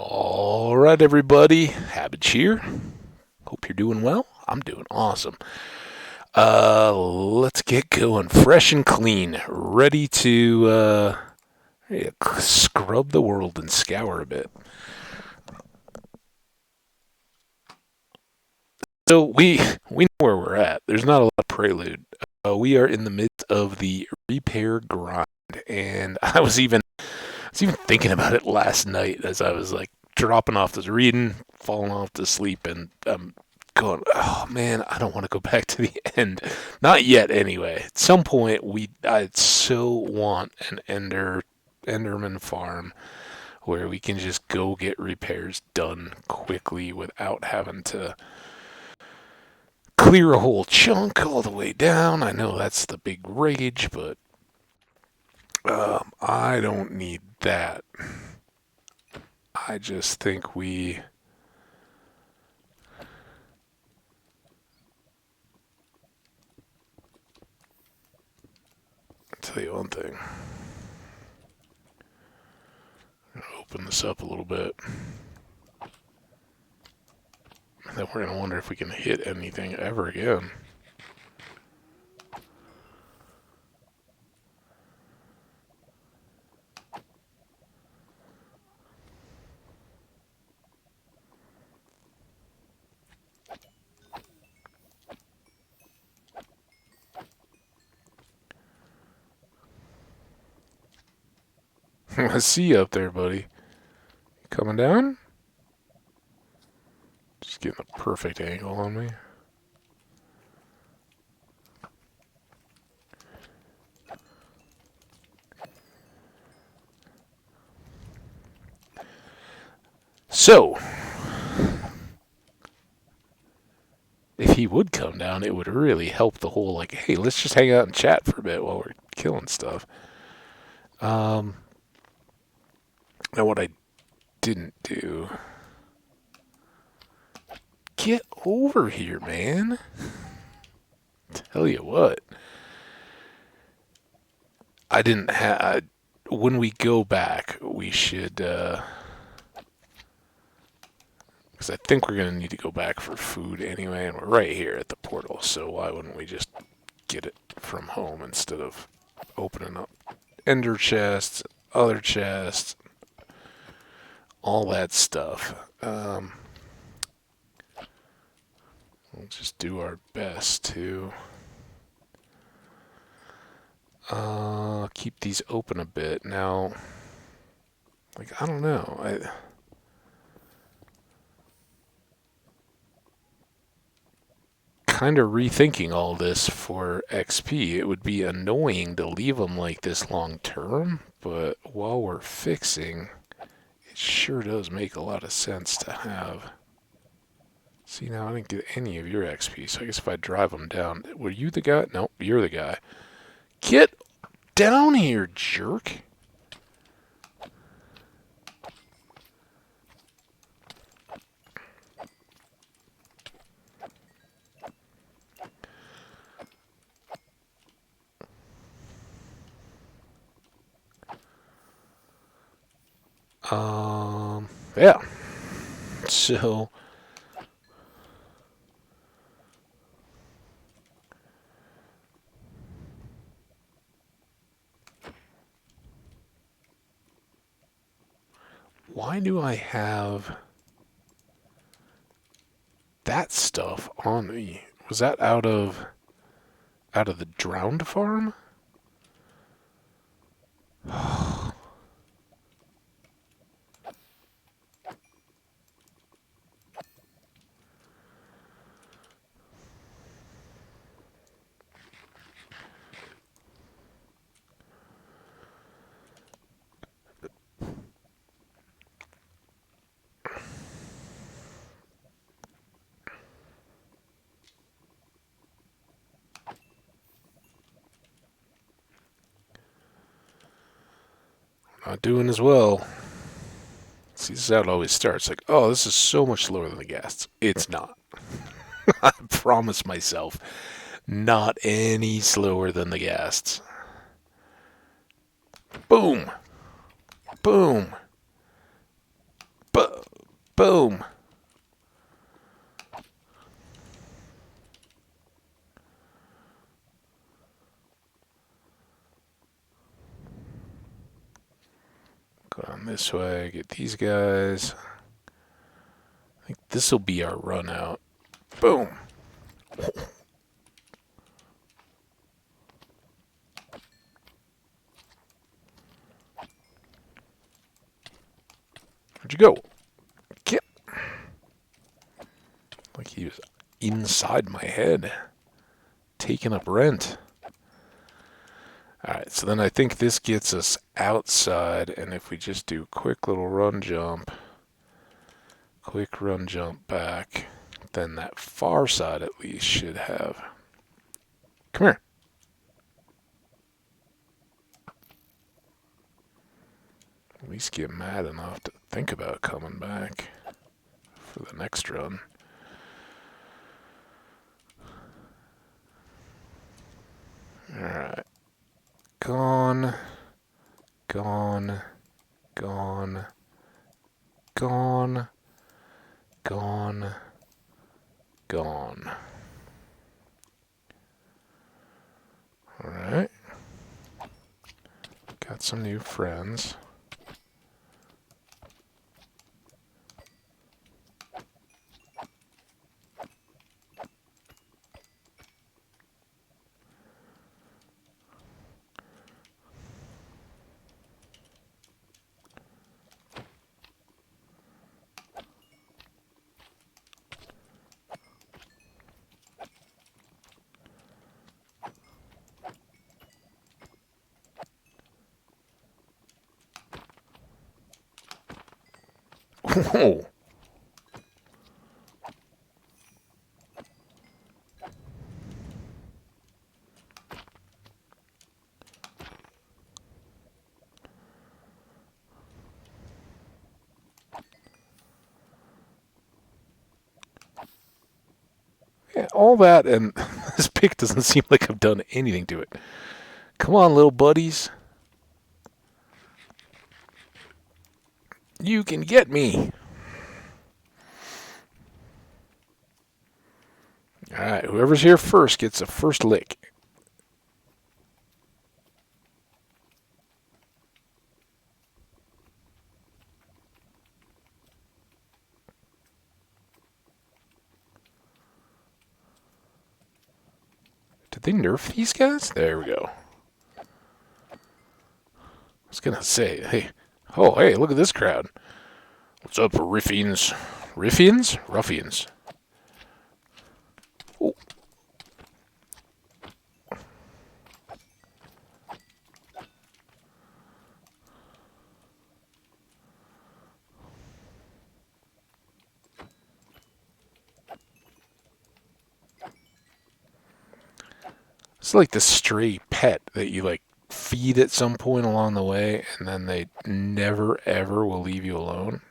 All right, everybody. Hambbage here. Hope you're doing well. I'm doing awesome. Let's get going. Fresh and clean. Ready to scrub the world and scour a bit. So we know where we're at. There's not a lot of prelude. We are in the midst of the repair grind, and I was even thinking about it last night as I was like dropping off this reading, falling off to sleep, and going, oh man, I don't want to go back to the end. Not yet, anyway. At some point, I so want an Enderman farm where we can just go get repairs done quickly without having to clear a whole chunk all the way down. I know that's the big rage, but I don't need that. I just think I'll tell you one thing. I'm gonna open this up a little bit. And then we're gonna wonder if we can hit anything ever again. I see you up there, buddy. Coming down? Just getting a perfect angle on me. So, if he would come down, it would really help the whole, like, hey, let's just hang out and chat for a bit while we're killing stuff. Um, Now what I didn't do. Get over here, man. Tell you what. I didn't have. When we go back, we should. Because I think we're going to need to go back for food anyway, and we're right here at the portal, so why wouldn't we just get it from home instead of opening up ender chests, other chests, all that stuff. We'll just do our best to keep these open a bit. Now, like, I don't know. Kind of rethinking all this for XP. It would be annoying to leave them like this long term, but while we're fixing, it sure does make a lot of sense to have. See, now I didn't get any of your XP, so I guess if I drive them down. Were you the guy? Nope, you're the guy. Get down here, jerk. Yeah. So, why do I have that stuff on me? Was that out of the drowned farm? Not doing as well. See, this is how it always starts. Like, oh, this is so much slower than the ghasts. It's not. I promise myself, not any slower than the ghasts. Boom. Boom. Boom. Go down this way, get these guys. I think this will be our run out. Boom. Where'd you go? Get. Like he was inside my head, taking up rent. Alright, so then I think this gets us outside, and if we just do quick little run jump back, then that far side at least should have... Come here. At least get mad enough to think about coming back for the next run. Alright. Gone. Gone. Gone. Gone. Gone. Gone. Alright. Got some new friends. Whoa. Yeah, all that, and this pick doesn't seem like I've done anything to it. Come on, little buddies. You can get me. Alright, whoever's here first gets a first lick. Did they nerf these guys? There we go. I was gonna say, hey, oh, hey, look at this crowd. What's up, ruffians? Ruffians? Ruffians. Oh. It's like the stray pet that you, like, feed at some point along the way, and then they never, ever will leave you alone.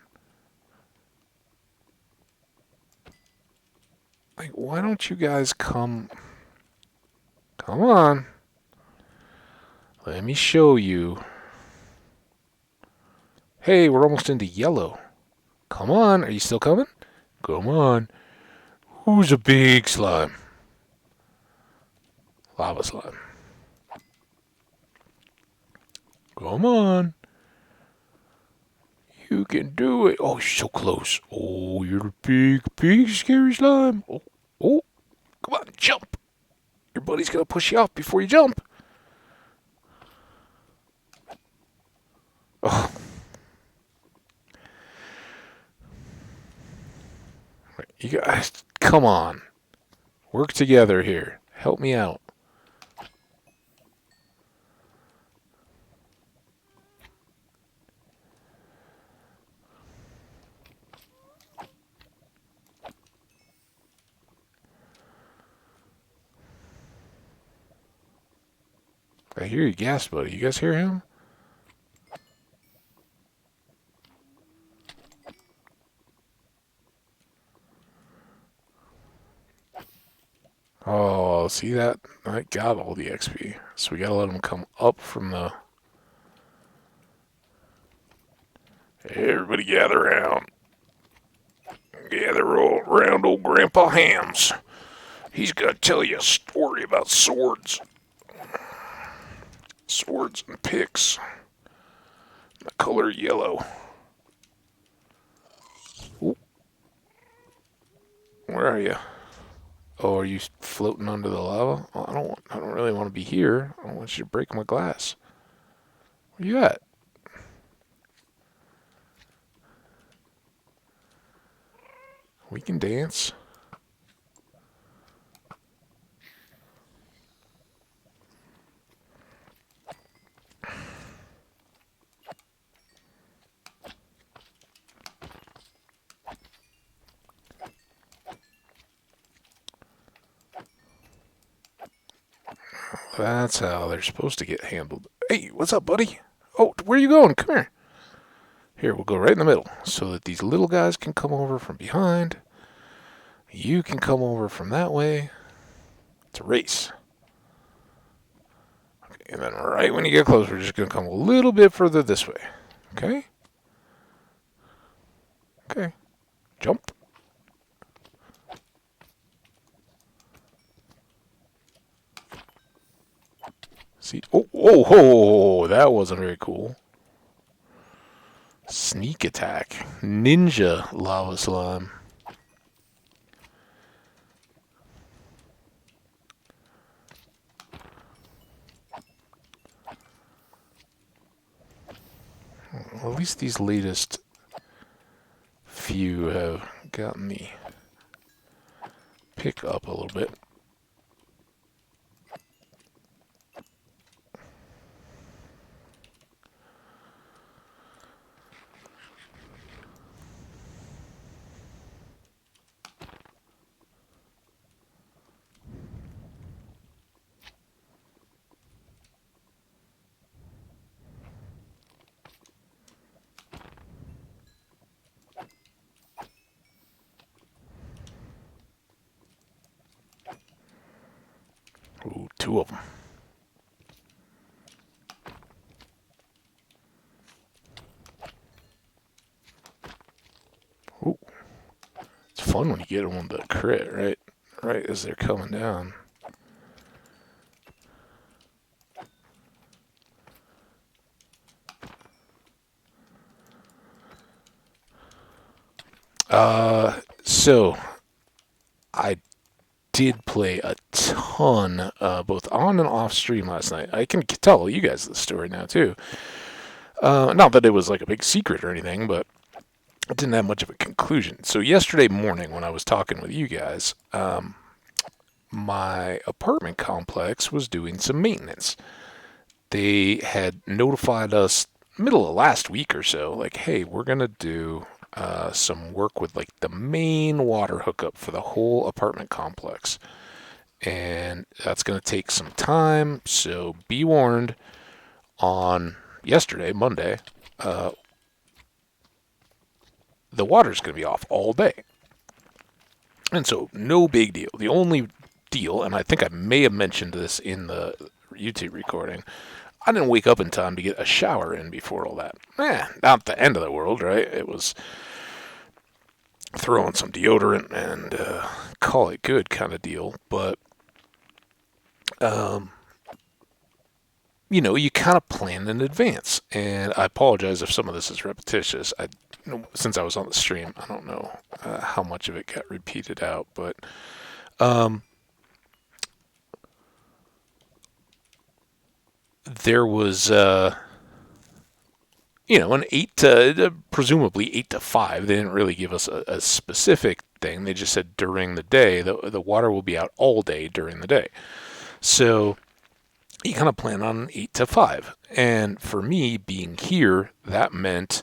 Like, why don't you guys come... Come on. Let me show you. Hey, we're almost into yellow. Come on, are you still coming? Come on. Who's a big slime? Lava slime. Come on. You can do it. Oh, you're so close. Oh, you're a big, big, scary slime. Oh, oh. Come on, jump. Your buddy's going to push you off before you jump. Oh. You guys, come on. Work together here. Help me out. I hear you gas, buddy. You guys hear him? Oh, see that? I got all the XP. So we gotta let him come up from the... Everybody gather around. around old Grandpa Ham's. He's gonna tell you a story about swords. Swords and picks. The color yellow. Ooh. Where are you? Oh, are you floating under the lava? Oh, I don't really want to be here. I don't want you to break my glass. Where you at? We can dance. That's how they're supposed to get handled. Hey, what's up, buddy? Oh, where are you going? Come here. Here, we'll go right in the middle so that these little guys can come over from behind. You can come over from that way. It's a race. Okay, and then right when you get close, we're just going to come a little bit further this way. Okay? Okay. Jump. See? Oh, that wasn't very cool. Sneak attack. Ninja lava slime. Well, at least these latest few have gotten the pick up a little bit. Ooh, two of them. Ooh. It's fun when you get them on the crit, right? Right as they're coming down. So I did play a ton, both on and off stream last night. I can tell you guys the story now too. Not that it was like a big secret or anything, but it didn't have much of a conclusion. So yesterday morning, when I was talking with you guys, my apartment complex was doing some maintenance. They had notified us middle of last week or so, like, hey, we're gonna do some work with like the main water hookup for the whole apartment complex, and that's gonna take some time. So be warned. On yesterday, Monday, the water's gonna be off all day, and so no big deal. The only deal, and I think I may have mentioned this in the YouTube recording, I didn't wake up in time to get a shower in before all that. Not the end of the world, right? It was throw on some deodorant and call it good kind of deal. But, you kind of plan in advance. And I apologize if some of this is repetitious. Since I was on the stream, I don't know how much of it got repeated out. But there was an presumably 8 to 5. They didn't really give us a specific thing. They just said during the day, the water will be out all day during the day. So you kind of plan on 8 to 5. And for me, being here, that meant,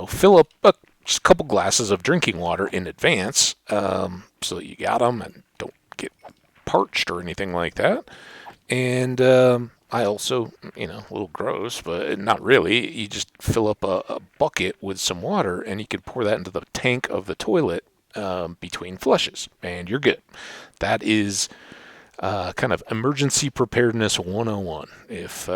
fill up just a couple glasses of drinking water in advance, so that you got them and don't get parched or anything like that. And I also, a little gross, but not really. You just fill up a bucket with some water, and you can pour that into the tank of the toilet between flushes, and you're good. That is kind of emergency preparedness 101. If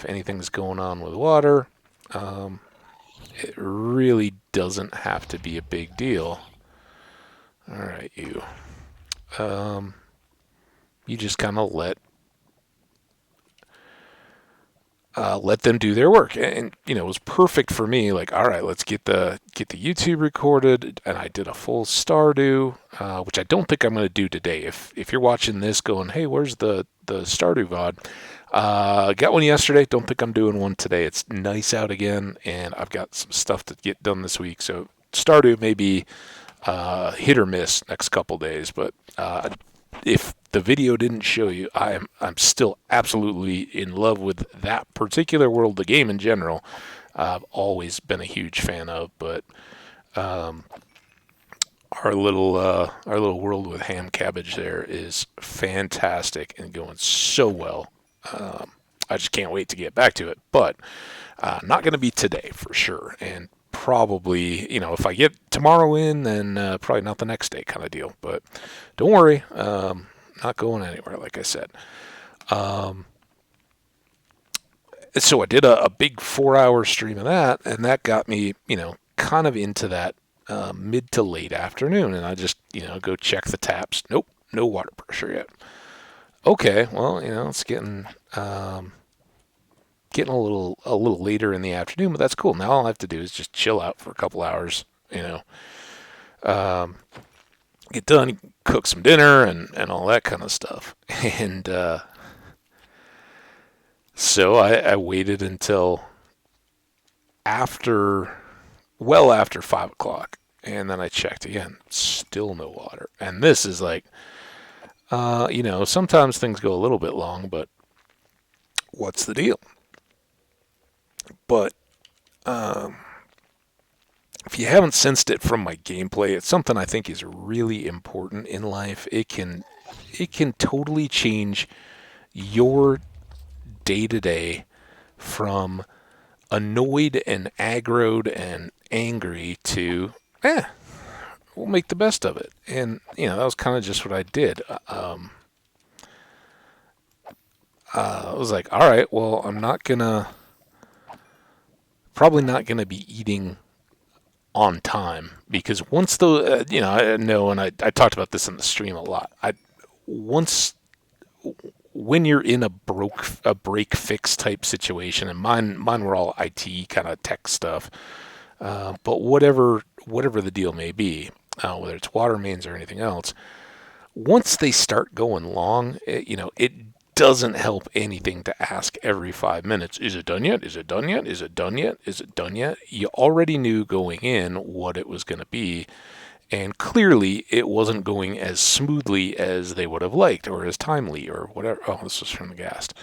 anything's going on with water, it really doesn't have to be a big deal. All right, you. Um, you just kind of let them do their work, and it was perfect for me. Like, all right, let's get the YouTube recorded, and I did a full Stardew, which I don't think I'm going to do today. If you're watching this, going, hey, where's the Stardew VOD? Got one yesterday. Don't think I'm doing one today. It's nice out again, and I've got some stuff to get done this week. So Stardew may be hit or miss next couple days, but if the video didn't show you, I'm still absolutely in love with that particular world, the game in general. I've always been a huge fan of, but um, our little world with Hambbage there is fantastic and going so well. I just can't wait to get back to it, but not going to be today for sure, and probably if I get tomorrow in, then probably not the next day kind of deal. But don't worry, not going anywhere, like I said. Um, so I did a big 4-hour stream of that, and that got me, kind of into that mid to late afternoon, and I just, go check the taps. Nope, no water pressure yet. Okay, well, it's getting a little later in the afternoon, but that's cool. Now all I have to do is just chill out for a couple hours, um, get done, cook some dinner, and all that kind of stuff. And so I waited until after, well after 5 o'clock, and then I checked again. Still no water. And this is like, sometimes things go a little bit long, but what's the deal? But if you haven't sensed it from my gameplay, it's something I think is really important in life. It can totally change your day to day from annoyed and aggroed and angry to, we'll make the best of it. And, that was kind of just what I did. I was like, all right, well, probably not gonna be eating on time, because once I know, and I talked about this in the stream a lot. Once when you're in a break fix type situation, and mine were all IT kind of tech stuff, but whatever the deal may be, whether it's water mains or anything else, once they start going long, it doesn't help anything to ask every 5 minutes, is it done yet? Is it done yet? Is it done yet? Is it done yet? You already knew going in what it was going to be, and clearly it wasn't going as smoothly as they would have liked, or as timely, or whatever. Oh, this was from the Gast.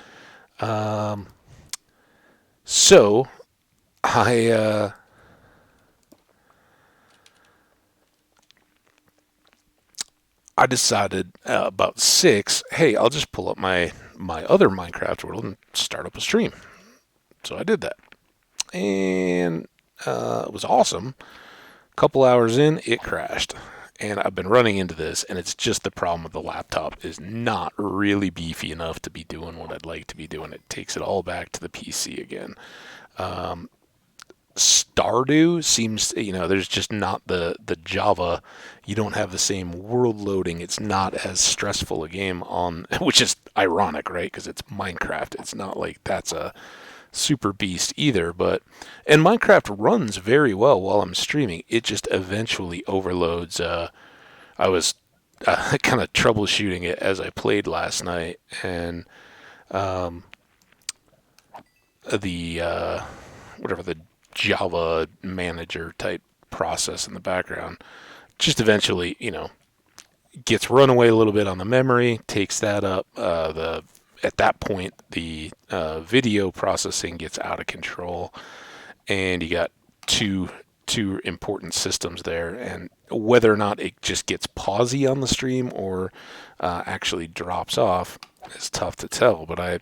So I decided about 6, hey, I'll just pull up my other Minecraft world and start up a stream. So I did that, and it was awesome. A couple hours in, it crashed, and I've been running into this, and it's just the problem with the laptop is not really beefy enough to be doing what I'd like to be doing. It takes it all back to the PC again. Stardew seems, there's just not the Java. You don't have the same world loading. It's not as stressful a game on, which is ironic, right? Because it's Minecraft. It's not like that's a super beast either. And Minecraft runs very well while I'm streaming. It just eventually overloads. I was kind of troubleshooting it as I played last night, and the whatever the Java manager type process in the background just eventually, gets run away a little bit on the memory, takes that up. At that point, the video processing gets out of control, and you got two important systems there. And whether or not it just gets pausey on the stream or actually drops off is tough to tell. But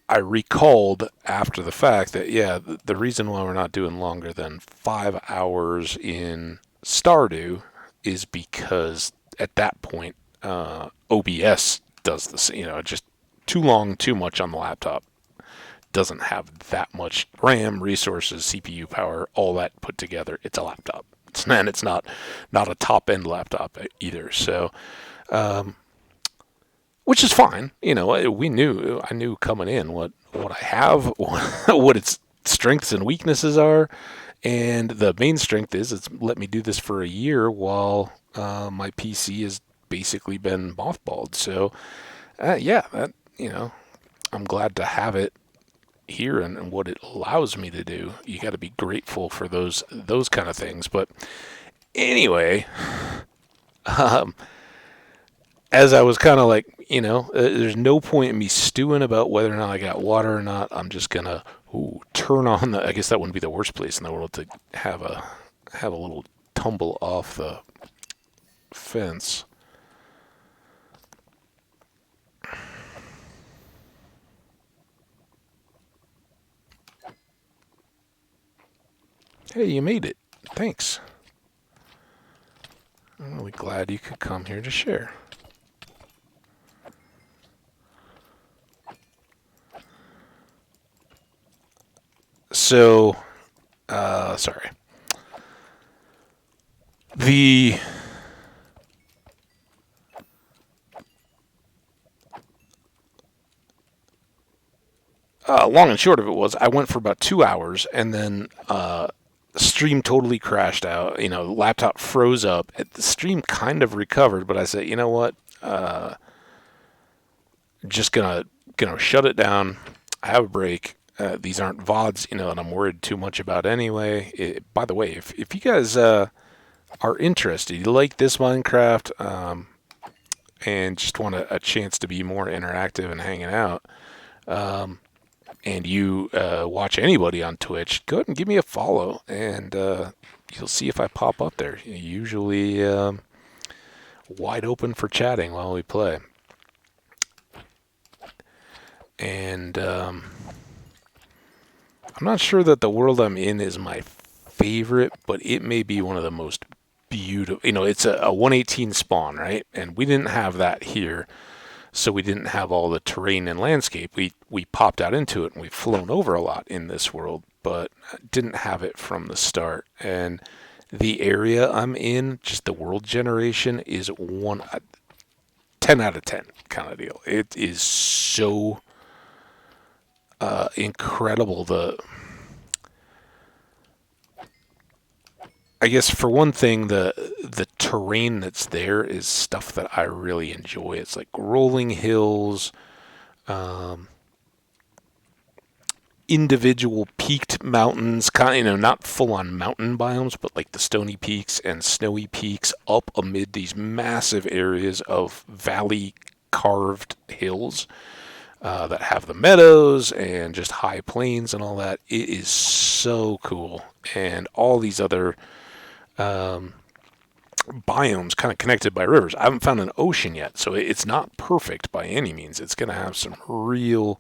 I recalled after the fact that, the reason why we're not doing longer than 5 hours in Stardew is because at that point, OBS does this, just too long, too much on the laptop. doesn't have that much RAM, resources, CPU power, all that put together. It's a laptop. And it's not a top end laptop either. So, um, which is fine. I knew coming in what I have, what its strengths and weaknesses are, and the main strength is it's let me do this for a year while my PC has basically been mothballed. So, yeah, I'm glad to have it here and what it allows me to do. You got to be grateful for those kind of things. But anyway, um, as I was kind of like, there's no point in me stewing about whether or not I got water or not. I'm just gonna turn on the. I guess that wouldn't be the worst place in the world to have a little tumble off the fence. Hey, you made it. Thanks. I'm really glad you could come here to share. So, sorry. The long and short of it was I went for about 2 hours and then stream totally crashed out. The laptop froze up. The stream kind of recovered, but I said, you know what? Just gonna shut it down. I have a break. These aren't VODs, and I'm worried too much about anyway. By the way, if you guys are interested, you like this Minecraft, and just want a chance to be more interactive and hanging out, and you watch anybody on Twitch, go ahead and give me a follow, and you'll see if I pop up there. Usually wide open for chatting while we play. And I'm not sure that the world I'm in is my favorite, but it may be one of the most beautiful. It's a 118 spawn, right? And we didn't have that here, so we didn't have all the terrain and landscape. We popped out into it, and we've flown over a lot in this world, but didn't have it from the start. And the area I'm in, just the world generation, is 10 out of 10 kind of deal. It is so incredible. I guess for one thing, the terrain that's there is stuff that I really enjoy. It's like rolling hills, individual peaked mountains, kind of, not full on mountain biomes, but like the stony peaks and snowy peaks up amid these massive areas of valley carved hills. That have the meadows and just high plains and all that. It is so cool. And all these other biomes kind of connected by rivers. I haven't found an ocean yet, so it's not perfect by any means. It's going to have some real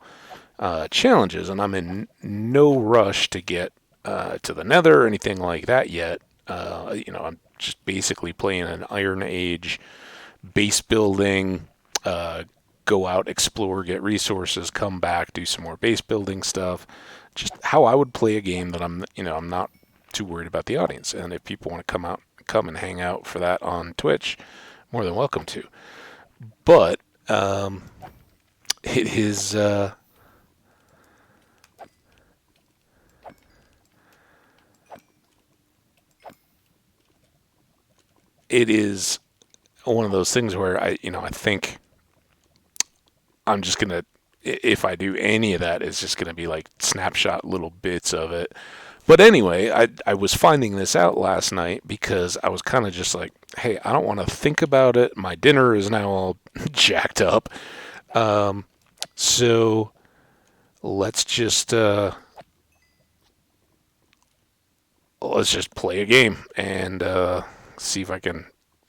challenges, and I'm in no rush to get to the nether or anything like that yet. I'm just basically playing an Iron Age base building, go out, explore, get resources, come back, do some more base building stuff. Just how I would play a game that I'm not too worried about the audience. And if people want to come and hang out for that on Twitch, more than welcome to. But it is it is one of those things where I think I'm just gonna, if I do any of that, it's just gonna be like snapshot little bits of it. But anyway, I was finding this out last night because I was kind of just like, hey, I don't want to think about it. My dinner is now all jacked up, so let's just play a game and see if I can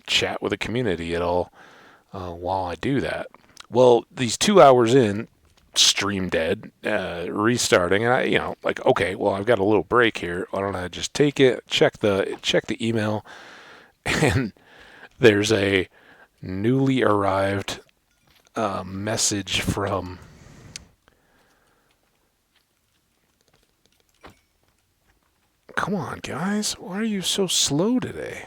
chat with the community at all while I do that. Well, these 2 hours in, stream dead, restarting, and I, like, okay, well, I've got a little break here. Why don't I just take it, check the email, and there's a newly arrived message from come on, guys. Why are you so slow today?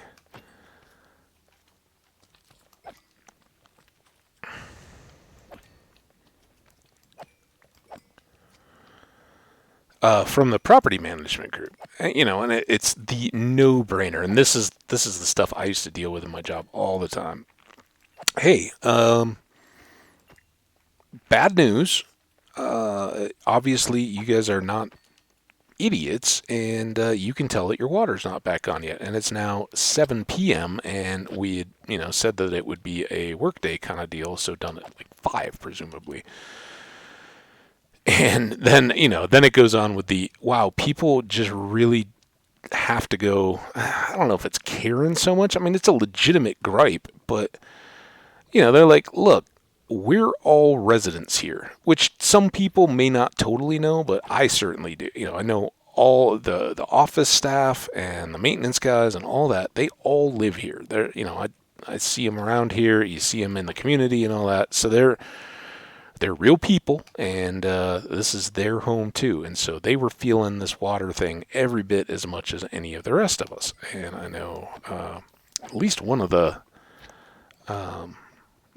From the property management group, and it's the no-brainer. And this is the stuff I used to deal with in my job all the time. Hey, bad news. Obviously, you guys are not idiots, and you can tell that your water's not back on yet. And it's now 7 p.m. and we had, said that it would be a workday kind of deal, so done at like 5, presumably. And then, then it goes on with the, wow, people just really have to go. I don't know if it's Karen so much. I mean, it's a legitimate gripe, but, they're like, look, we're all residents here, which some people may not totally know, but I certainly do. I know all the office staff and the maintenance guys and all that. They all live here. I see them around here. You see them in the community and all that. So they're real people, and this is their home too. And so they were feeling this water thing every bit as much as any of the rest of us. And I know at least one of the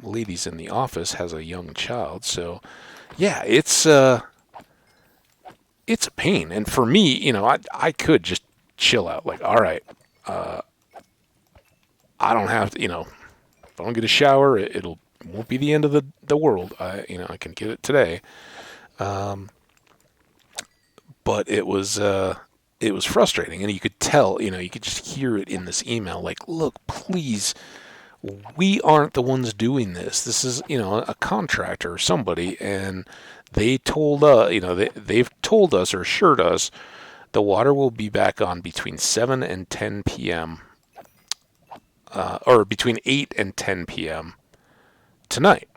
ladies in the office has a young child. So yeah, it's a pain. And for me, I could just chill out. Like, all right, I don't have to, if I don't get a shower, it'll won't be the end of the world. I can get it today. But it was frustrating, and you could tell, you could just hear it in this email. Like, look, please, we aren't the ones doing this. This is, a contractor or somebody, and they told us, they've told us or assured us the water will be back on between 7 and 10 p.m. Or between 8 and 10 p.m. tonight.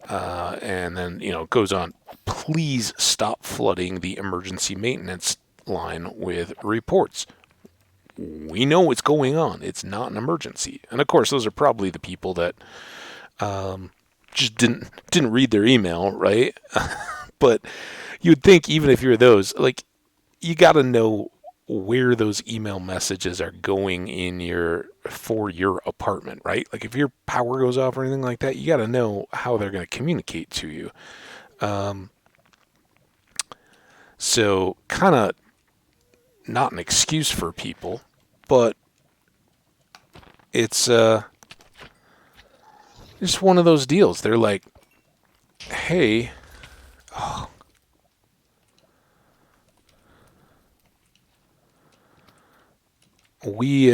And then, it goes on. Please stop flooding the emergency maintenance line with reports. We know what's going on. It's not an emergency. And of course, those are probably the people that just didn't read their email, right? But you'd think even if you're those, like, you got to know where those email messages are going for your apartment, right? Like if your power goes off or anything like that, you got to know how they're going to communicate to you. So kind of not an excuse for people, but it's just one of those deals. They're like, hey, we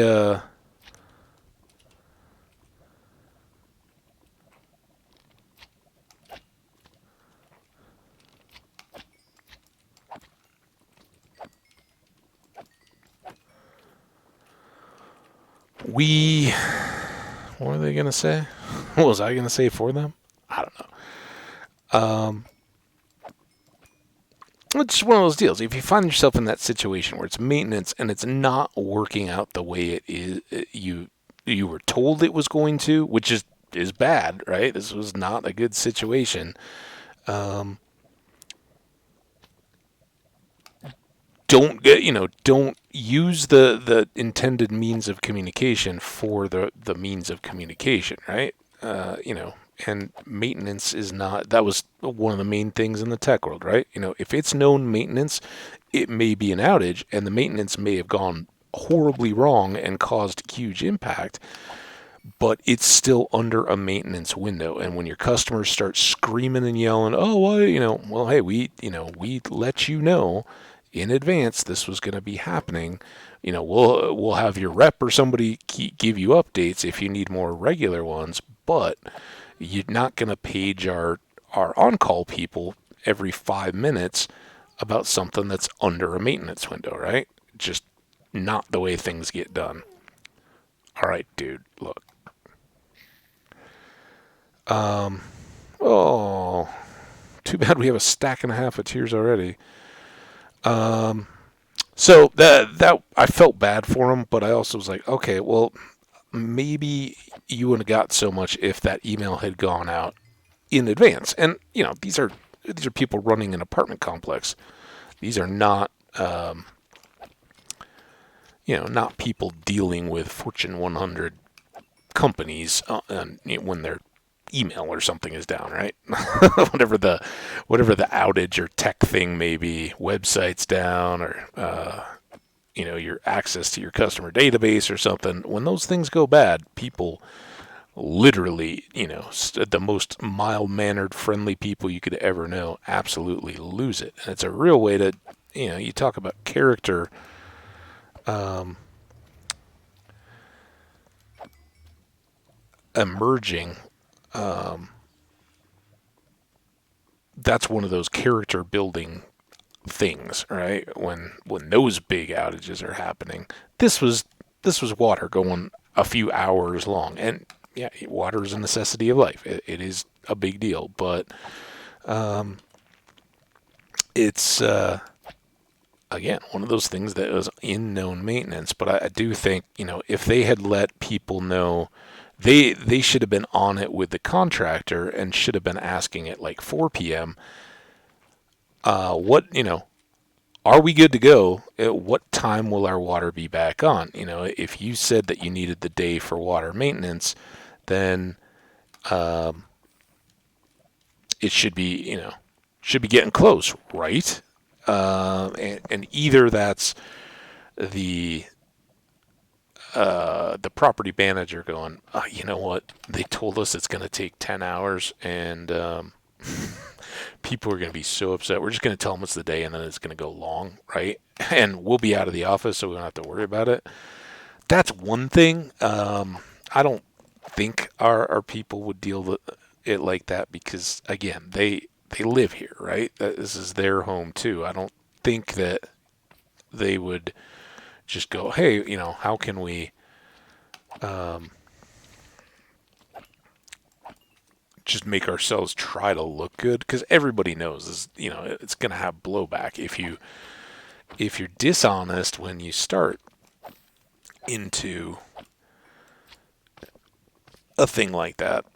what are they going to say? What was I going to say for them? I don't know. It's just one of those deals. If you find yourself in that situation where it's maintenance and it's not working out the way it is, you were told it was going to, which is bad, right? This was not a good situation. Don't use the intended means of communication for the means of communication, right? And maintenance is not, that was one of the main things in the tech world, right? If it's known maintenance, it may be an outage, and the maintenance may have gone horribly wrong and caused huge impact, but it's still under a maintenance window. And when your customers start screaming and yelling, oh, well, well, hey, we let you know in advance this was going to be happening. We'll have your rep or somebody give you updates if you need more regular ones, but you're not going to page our on-call people every 5 minutes about something that's under a maintenance window, right? Just not the way things get done. All right, dude, look. Oh, too bad we have a stack and a half of tears already. So that I felt bad for him, but I also was like, okay, well, maybe you wouldn't have got so much if that email had gone out in advance. And these are people running an apartment complex. These are not not people dealing with Fortune 100 companies when their email or something is down, right? whatever the outage or tech thing may be, website's down or your access to your customer database or something. When those things go bad, people literally, the most mild-mannered, friendly people you could ever know absolutely lose it. And it's a real way to, you talk about character. Um, Emerging, um, that's one of those character building things, right? When those big outages are happening, this was water going a few hours long, and yeah, water is a necessity of life. It is a big deal, but um, it's again one of those things that was in known maintenance. But I do think if they had let people know. They should have been on it with the contractor and should have been asking at like 4 p.m. What are we good to go? At what time will our water be back on? If you said that you needed the day for water maintenance, then um, it should be getting close, right? And either that's the the property manager going, you know what? They told us it's going to take 10 hours, and people are going to be so upset. We're just going to tell them it's the day, and then it's going to go long, right? And we'll be out of the office, so we don't have to worry about it. That's one thing. I don't think our people would deal with it like that because, again, they live here, right? This is their home too. I don't think that they would just go, hey, how can we um, just make ourselves try to look good? Because everybody knows this, it's going to have blowback if you're dishonest when you start into a thing like that.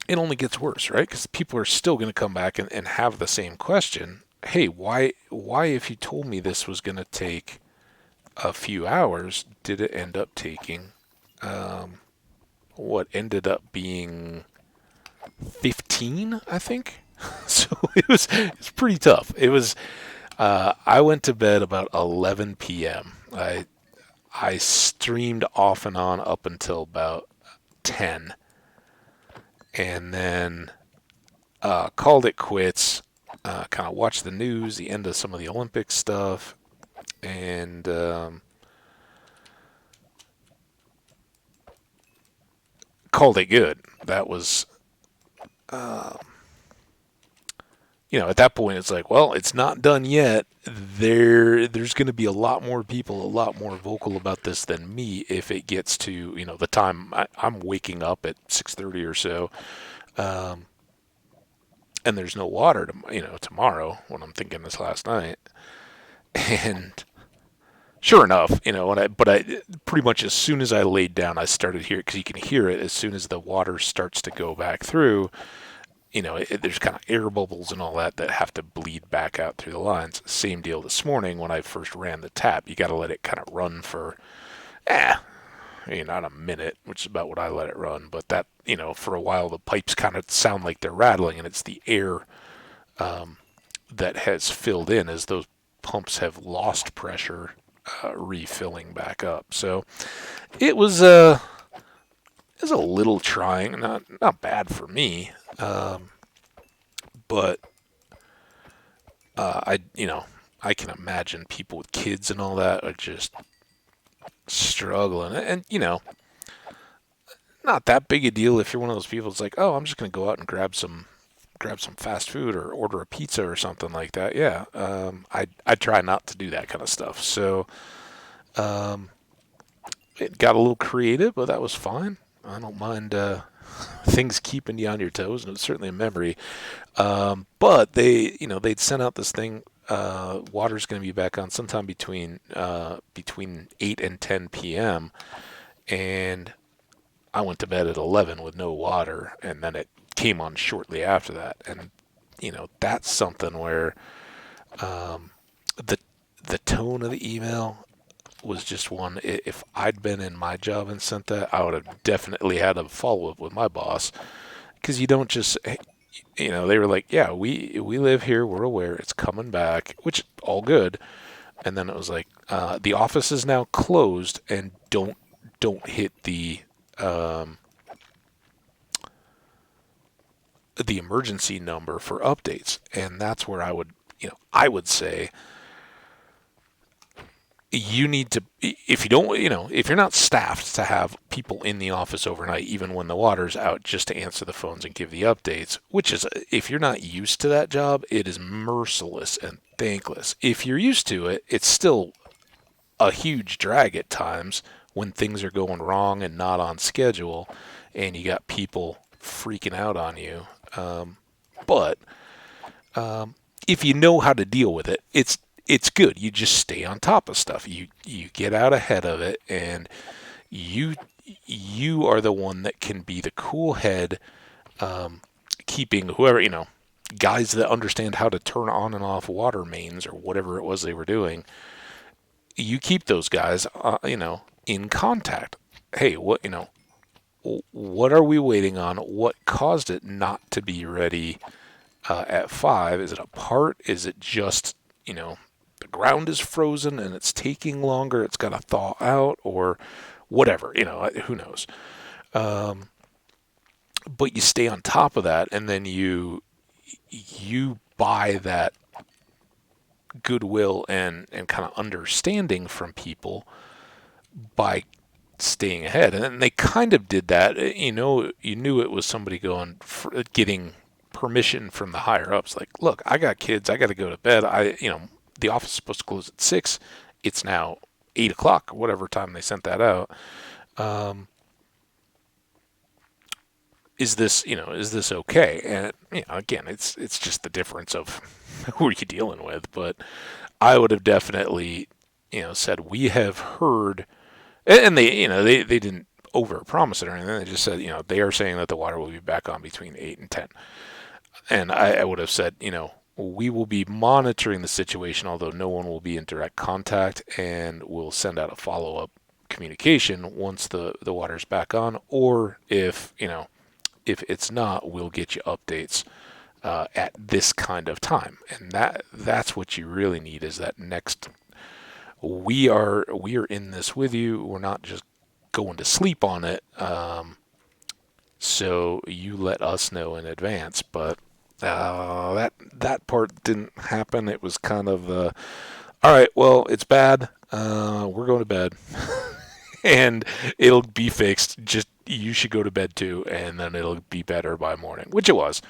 It only gets worse, right? Because people are still going to come back and have the same question. Hey, why, if you told me this was going to take a few hours, did it end up taking what ended up being 15, I think? So it's pretty tough. I went to bed about 11 p.m. I streamed off and on up until about 10, and then called it quits. Kind of watched the news, the end of some of the Olympic stuff, and called it good. That was, uh, at that point, it's like, well, it's not done yet. There's going to be a lot more people, a lot more vocal about this than me if it gets to, the time I'm waking up at 6:30 or so, um, and there's no water, tomorrow when I'm thinking this last night. And sure enough, but I pretty much as soon as I laid down, I started hearing, because you can hear it as soon as the water starts to go back through. There's kind of air bubbles and all that have to bleed back out through the lines. Same deal this morning when I first ran the tap. You got to let it kind of run for, not a minute, which is about what I let it run. But that, for a while, the pipes kind of sound like they're rattling, and it's the air that has filled in as those pumps have lost pressure, refilling back up. So it was a little trying, not bad for me. But I can imagine people with kids and all that are just struggling, and not that big a deal if you're one of those people. It's like, oh, I'm just gonna go out and grab some fast food or order a pizza or something like that. Yeah, I try not to do that kind of stuff. So it got a little creative, but that was fine. I don't mind things keeping you on your toes, and it's certainly a memory. But they'd sent out this thing. Water's going to be back on sometime between 8 and 10 p.m. And I went to bed at 11 with no water, and then it came on shortly after that. And that's something where the tone of the email was just one. If I'd been in my job and sent that, I would have definitely had a follow up with my boss, because you don't just, they were like, yeah, we live here, we're aware, it's coming back, which all good. And then it was like, the office is now closed, and don't hit um, the emergency number for updates. And that's where I would say you need to, if you don't, if you're not staffed to have people in the office overnight, even when the water's out, just to answer the phones and give the updates, which is, if you're not used to that job, it is merciless and thankless. If you're used to it, it's still a huge drag at times when things are going wrong and not on schedule, and you got people freaking out on you. But if you know how to deal with it, it's good. You just stay on top of stuff. You get out ahead of it, and you are the one that can be the cool head, keeping whoever, guys that understand how to turn on and off water mains or whatever it was they were doing. You keep those guys, in contact. Hey, what are we waiting on? What caused it not to be ready at 5? Is it a part? Is it just, the ground is frozen and it's taking longer? It's got to thaw out, or whatever, who knows? But you stay on top of that, and then you buy that goodwill and kind of understanding from people by staying ahead. And then they kind of did that. You knew it was somebody getting permission from the higher ups. Like, look, I got kids. I got to go to bed. The office is supposed to close at 6. It's now 8 o'clock, whatever time they sent that out. Is this okay? And again, it's just the difference of who are you dealing with. But I would have definitely, said, we have heard, and they didn't over promise it or anything. They just said, they are saying that the water will be back on between 8 and 10. And I would have said, we will be monitoring the situation, although no one will be in direct contact, and we'll send out a follow-up communication once the water's back on, or if it's not, we'll get you updates at this kind of time. And that's what you really need, is that next, we are in this with you. We're not just going to sleep on it. So you let us know in advance. But that part didn't happen. It was kind of all right, well, it's bad. We're going to bed. And it'll be fixed. Just, you should go to bed too, and then it'll be better by morning, which it was,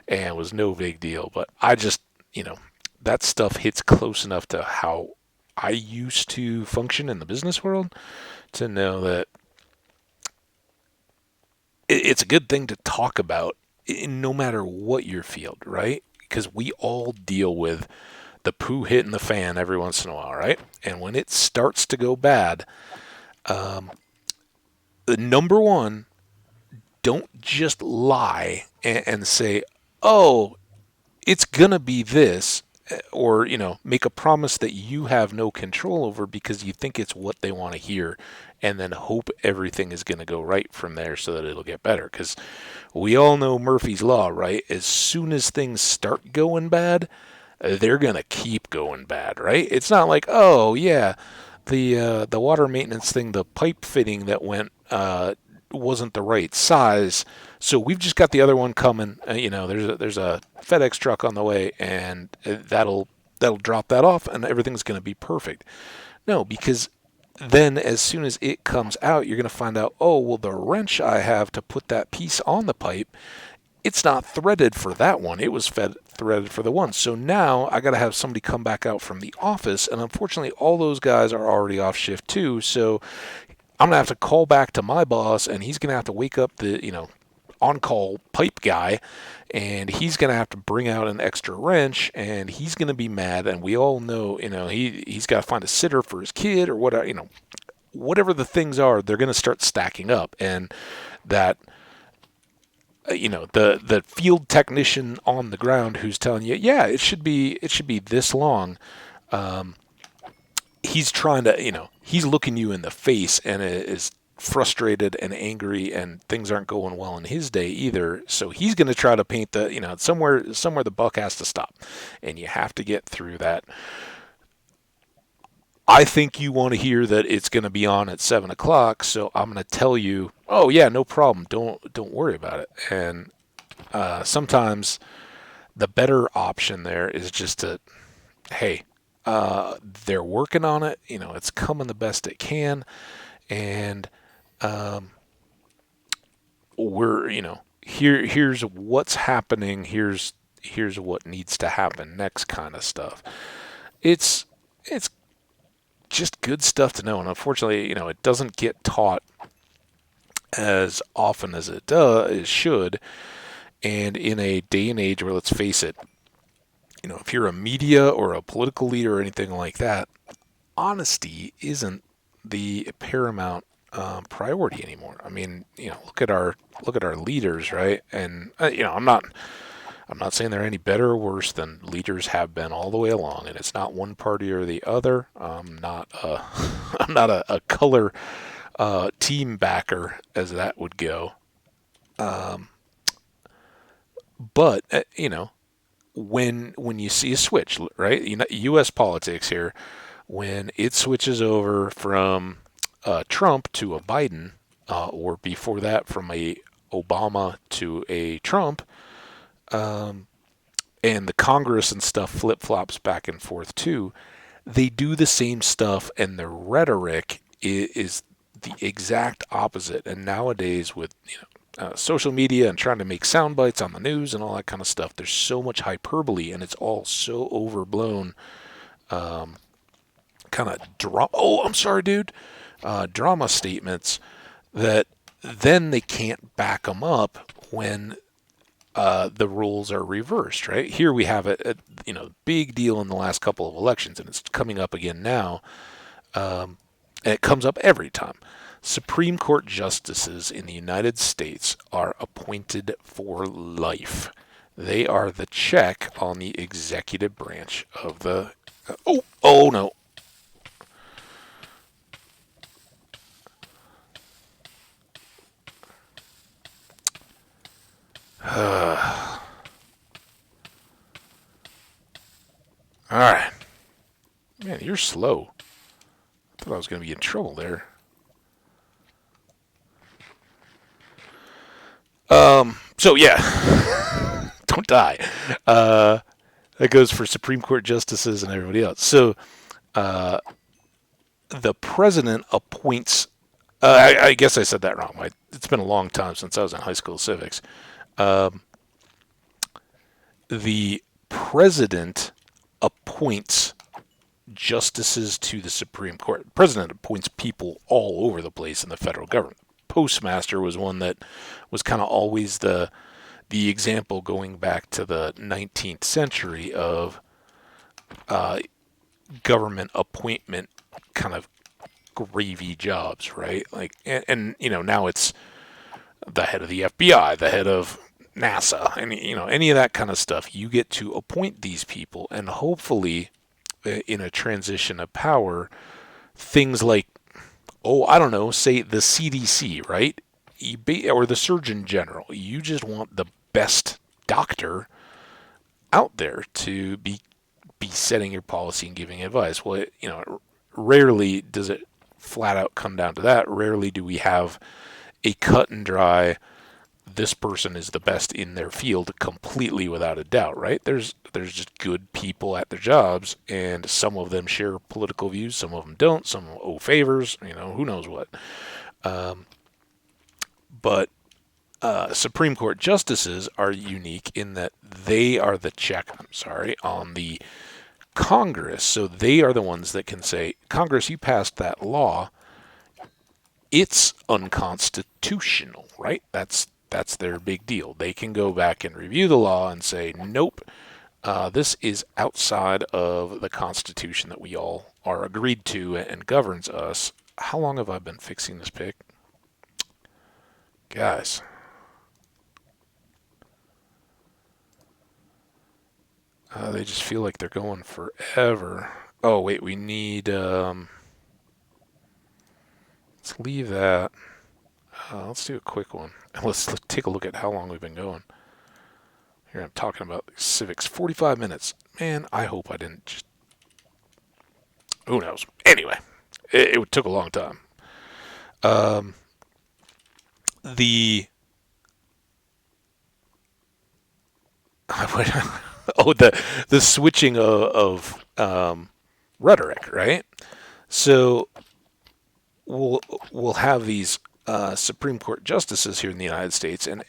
and it was no big deal. But I just, that stuff hits close enough to how I used to function in the business world to know that it's a good thing to talk about no matter what your field, right? Because we all deal with the poo hitting the fan every once in a while, right? And when it starts to go bad, the number one, don't just lie and say, oh, it's going to be this, or, make a promise that you have no control over because you think it's what they want to hear, and then hope everything is going to go right from there so that it'll get better. Because we all know Murphy's Law, right? As soon as things start going bad, they're going to keep going bad, right? It's not like, oh, yeah, the water maintenance thing, the pipe fitting that went wasn't the right size, so we've just got the other one coming. There's a FedEx truck on the way, and that'll drop that off, and everything's going to be perfect. No, because then as soon as it comes out, you're going to find out, oh, well, the wrench I have to put that piece on the pipe, it's not threaded for that one. It was threaded for the one. So now I got to have somebody come back out from the office, and unfortunately, all those guys are already off shift too. So I'm going to have to call back to my boss, and he's going to have to wake up the, on-call pipe guy, and he's going to have to bring out an extra wrench, and he's going to be mad. And we all know, he's got to find a sitter for his kid or whatever, whatever the things are, they're going to start stacking up. And that, the field technician on the ground who's telling you, yeah, it should be this long. he's trying to, he's looking you in the face and is frustrated and angry, and things aren't going well in his day either. So he's going to try to paint the, somewhere the buck has to stop, and you have to get through that. I think you want to hear that it's going to be on at 7 o'clock, so I'm going to tell you, oh yeah, no problem, don't worry about it. And sometimes the better option there is just to, hey, they're working on it. It's coming the best it can, and um, we're, here's what's happening. Here's what needs to happen next, kind of stuff. It's just good stuff to know, and unfortunately, it doesn't get taught as often as it should. And in a day and age where, let's face it, if you're a media or a political leader or anything like that, honesty isn't the paramount priority anymore. I mean, look at our leaders, right? And I'm not saying they're any better or worse than leaders have been all the way along, and it's not one party or the other. I'm not a, I'm not a color team backer, as that would go. Um, but when you see a switch, right? U.S. politics here, when it switches over from Trump to a Biden, or before that from a Obama to a Trump, um, and the Congress and stuff flip flops back and forth too, they do the same stuff, and the rhetoric is the exact opposite. And nowadays, with social media and trying to make sound bites on the news and all that kind of stuff, there's so much hyperbole, and it's all so overblown. Um, Kind of drama. Oh, I'm sorry, dude. Drama statements that then they can't back them up when the rules are reversed. Right here, we have a big deal in the last couple of elections, and it's coming up again now. And it comes up every time. Supreme Court justices in the United States are appointed for life. They are the check on the executive branch of the. Oh no. All right. Man, you're slow. I thought I was going to be in trouble there. So yeah, don't die. Uh, that goes for Supreme Court justices and everybody else. So uh, the president appoints. I guess I said that wrong. It's been a long time since I was in high school civics. Um, the president appoints justices to the Supreme Court. The president appoints people all over the place in the federal government. Postmaster was one that was kind of always the example, going back to the 19th century, of uh, government appointment kind of gravy jobs, right? Like, and now it's the head of the FBI, the head of NASA, and any of that kind of stuff. You get to appoint these people, and hopefully, in a transition of power, things like, oh, I don't know, say the CDC, right? Or the Surgeon General. You just want the best doctor out there to be setting your policy and giving advice. Well, rarely does it flat out come down to that. Rarely do we have a cut and dry, this person is the best in their field completely without a doubt, right? There's just good people at their jobs, and some of them share political views, some of them don't, some owe favors, who knows what. Um, but Supreme Court justices are unique in that they are the check, I'm sorry, on the Congress. So they are the ones that can say, Congress, you passed that law. It's unconstitutional, right? That's their big deal. They can go back and review the law and say, nope, this is outside of the Constitution that we all are agreed to and governs us. How long have I been fixing this pick? Guys, they just feel like they're going forever. Oh wait, we need. Let's leave that. Let's do a quick one. Let's take a look at how long we've been going. Here I'm talking about civics. 45 minutes. Man, I hope I didn't just. Who knows? Anyway, it took a long time. Um, the oh the switching of rhetoric, right? So we'll we'll have these Supreme Court justices here in the United States, and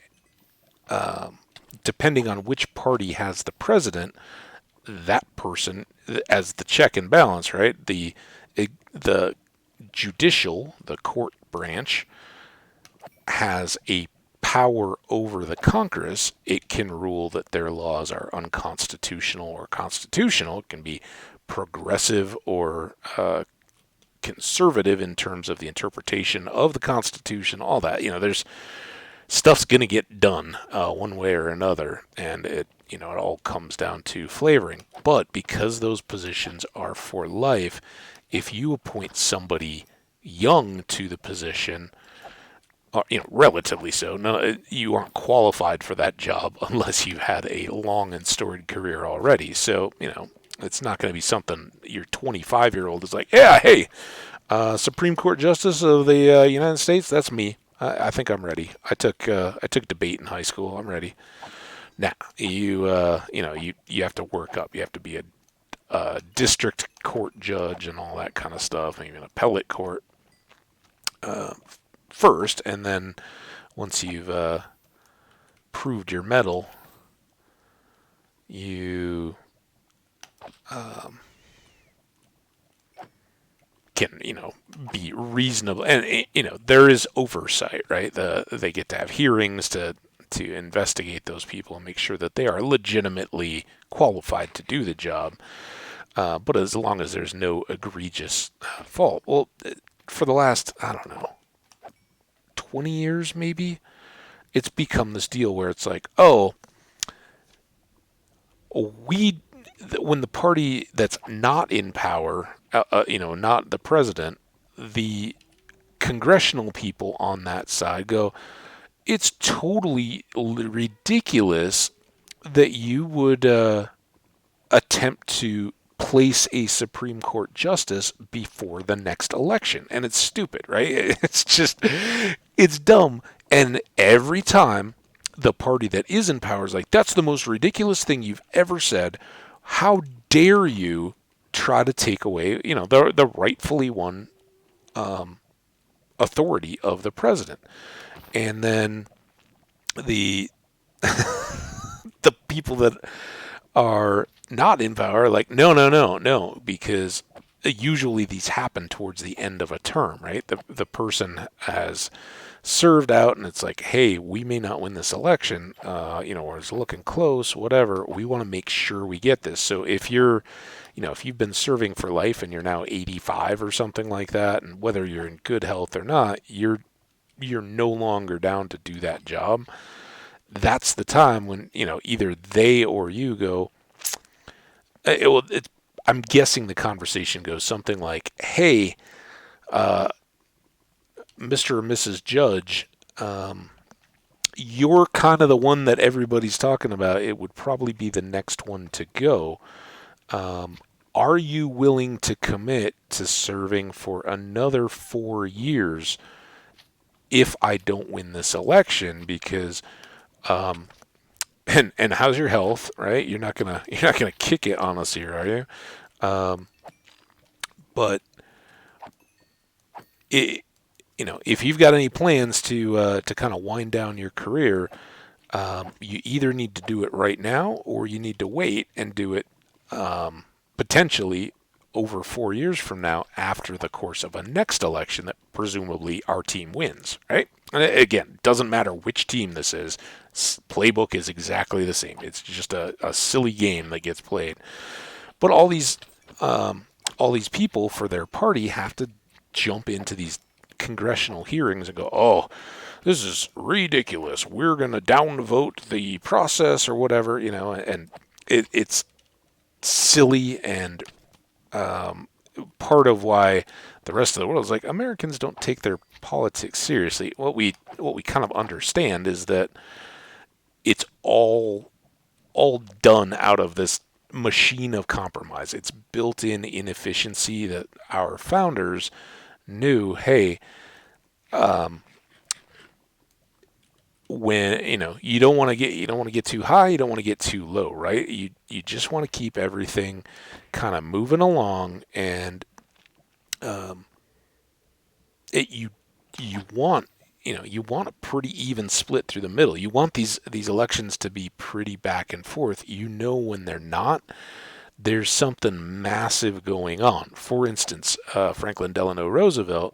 um, depending on which party has the president, that person as the check and balance, right? The judicial, the court branch, has a power over the Congress. It can rule that their laws are unconstitutional or constitutional. It can be progressive or conservative in terms of the interpretation of the Constitution. All that, there's stuff's gonna get done one way or another, and it all comes down to flavoring. But because those positions are for life, if you appoint somebody young to the position, relatively so. No, you aren't qualified for that job unless you've had a long and storied career already. So, it's not going to be something your 25-year-old is like, yeah, hey, Supreme Court Justice of the United States, that's me. I think I'm ready. I took debate in high school. I'm ready. Now, you have to work up. You have to be a district court judge and all that kind of stuff, maybe an appellate court first, and then once you've proved your mettle, you can be reasonable, and there is oversight, right? They get to have hearings to investigate those people and make sure that they are legitimately qualified to do the job. But as long as there's no egregious fault, well, for the last, I don't know, 20 years maybe, it's become this deal where it's like, oh, we when the party that's not in power, not the president, the congressional people on that side go, it's totally ridiculous that you would attempt to place a Supreme Court justice before the next election. And it's stupid, right? It's dumb. And every time the party that is in power is like, that's the most ridiculous thing you've ever said. How dare you try to take away, the rightfully won authority of the president? And then the the people that are not in power are like, no, no, no, no, because usually these happen towards the end of a term, right? The person has served out, and it's like, hey, we may not win this election, or it's looking close, whatever. We want to make sure we get this. So if if you've been serving for life and you're now 85 or something like that, and whether you're in good health or not, you're no longer down to do that job. That's the time when either they or you go. I'm guessing the conversation goes something like, "Hey, Mr. or Mrs. Judge, you're kind of the one that everybody's talking about. It would probably be the next one to go. Are you willing to commit to serving for another 4 years if I don't win this election? Because and how's your health, right? You're not gonna kick it on us here, are you? But it, if you've got any plans to kind of wind down your career, you either need to do it right now or you need to wait and do it potentially over 4 years from now after the course of a next election that presumably our team wins, right? And again, doesn't matter which team this is. Playbook is exactly the same. It's just a silly game that gets played. But all these people for their party have to jump into these congressional hearings and go, oh, this is ridiculous. We're going to downvote the process or whatever, and it's silly and part of why the rest of the world is like Americans don't take their politics seriously. What we kind of understand is that it's all done out of this machine of compromise. It's built-in inefficiency that our founders knew. Hey, when you don't want to get too high, you don't want to get too low, right? You just want to keep everything kind of moving along, and um, it you want you want a pretty even split through the middle. You want these elections to be pretty back and forth. When they're not, there's something massive going on. For instance, Franklin Delano Roosevelt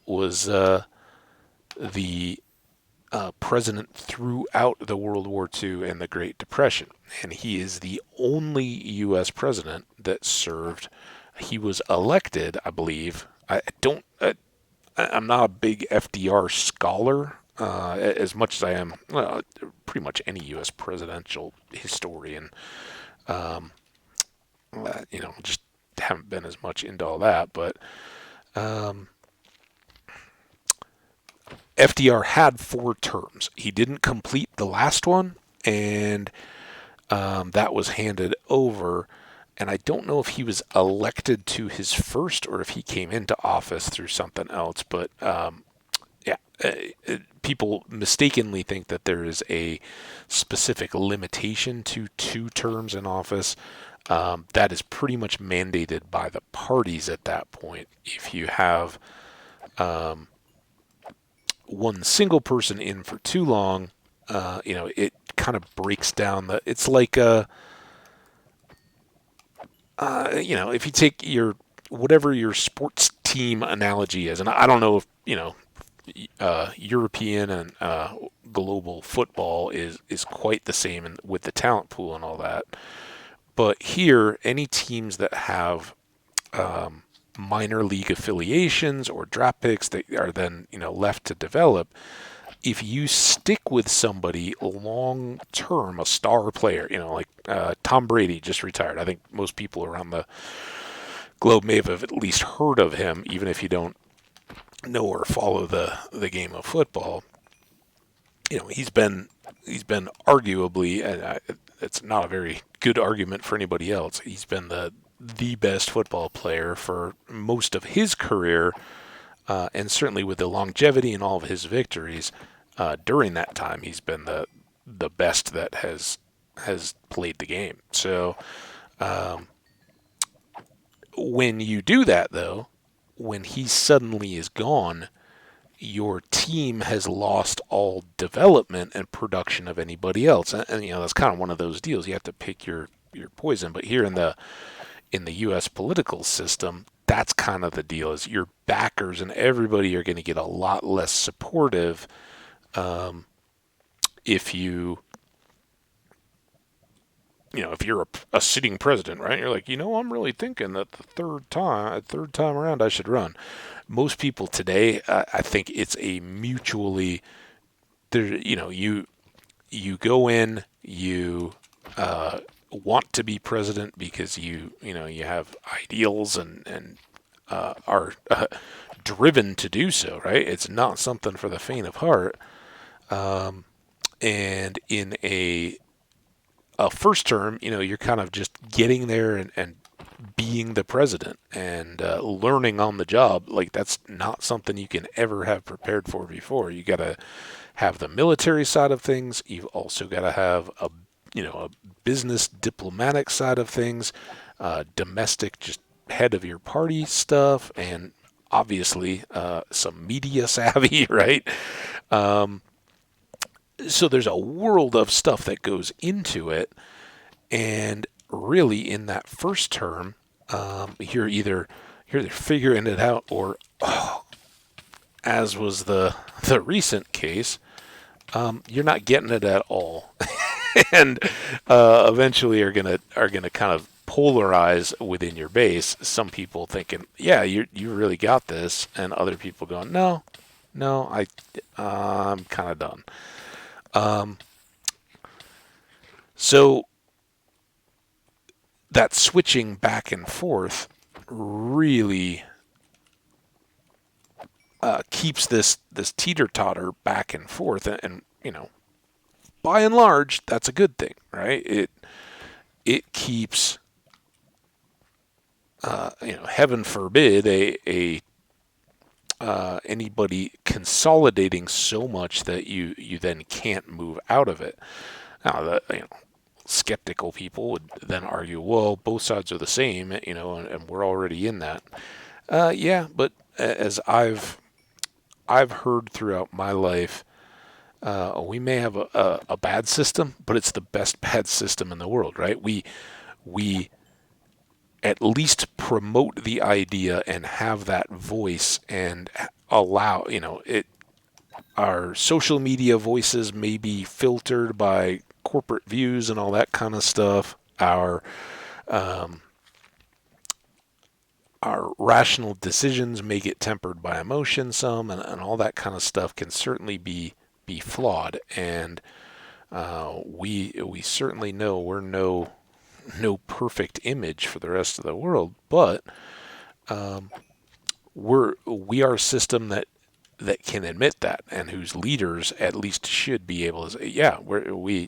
was the president throughout the World War II and the Great Depression, and he is the only U.S. president that served. He was elected, I believe. I'm not a big FDR scholar as much as I am pretty much any U.S. presidential historian. Um, just haven't been as much into all that, but um, FDR had 4 terms. He didn't complete the last one, and that was handed over. And I don't know if he was elected to his first or if he came into office through something else. But yeah, people mistakenly think that there is a specific limitation to 2 terms in office. That is pretty much mandated by the parties at that point. If you have one single person in for too long, it kind of breaks down it's like if you take whatever your sports team analogy is, and I don't know if, European and global football is quite the same with the talent pool and all that. But here, any teams that have minor league affiliations or draft picks that are then left to develop, if you stick with somebody long term, a star player, like Tom Brady just retired. I think most people around the globe may have at least heard of him, even if you don't know or follow the game of football. He's been arguably, and it's not a very good argument for anybody else. He's been the best football player for most of his career, and certainly with the longevity and all of his victories during that time, he's been the best that has played the game. So when you do that, though, when he suddenly is gone, your team has lost all development and production of anybody else, and that's kind of one of those deals. You have to pick your poison. But here in the U.S. political system, that's kind of the deal. Is your backers and everybody are going to get a lot less supportive if if you're a sitting president, right? You're like, I'm really thinking that the third time around, I should run. Most people today, I think it's a mutually there. You go in, you want to be president because you have ideals and are driven to do so, right? It's not something for the faint of heart. And in a first term, you're kind of just getting there and being the president and learning on the job. Like, that's not something you can ever have prepared for before. You got to have the military side of things. You've also got to have a business diplomatic side of things, domestic, just head of your party stuff, and obviously some media savvy, right? So there's a world of stuff that goes into it, and really in that first term, you're either figuring it out, or as was the recent case, you're not getting it at all, and eventually are gonna kind of polarize within your base. Some people thinking, yeah, you really got this, and other people going, no, I'm kind of done. So that switching back and forth really keeps this teeter-totter back and forth, and by and large, that's a good thing, right? It keeps, heaven forbid, a anybody consolidating so much that you then can't move out of it. Now, skeptical people would then argue, well, both sides are the same, and we're already in that. Yeah, but as I've heard throughout my life, we may have a bad system, but it's the best bad system in the world, right? We at least promote the idea and have that voice and allow, it. Our social media voices may be filtered by corporate views and all that kind of stuff. Um, our rational decisions may get tempered by emotion some, and all that kind of stuff can certainly be flawed. And we certainly know we're no perfect image for the rest of the world, but we are a system that can admit that, and whose leaders at least should be able to say, yeah, we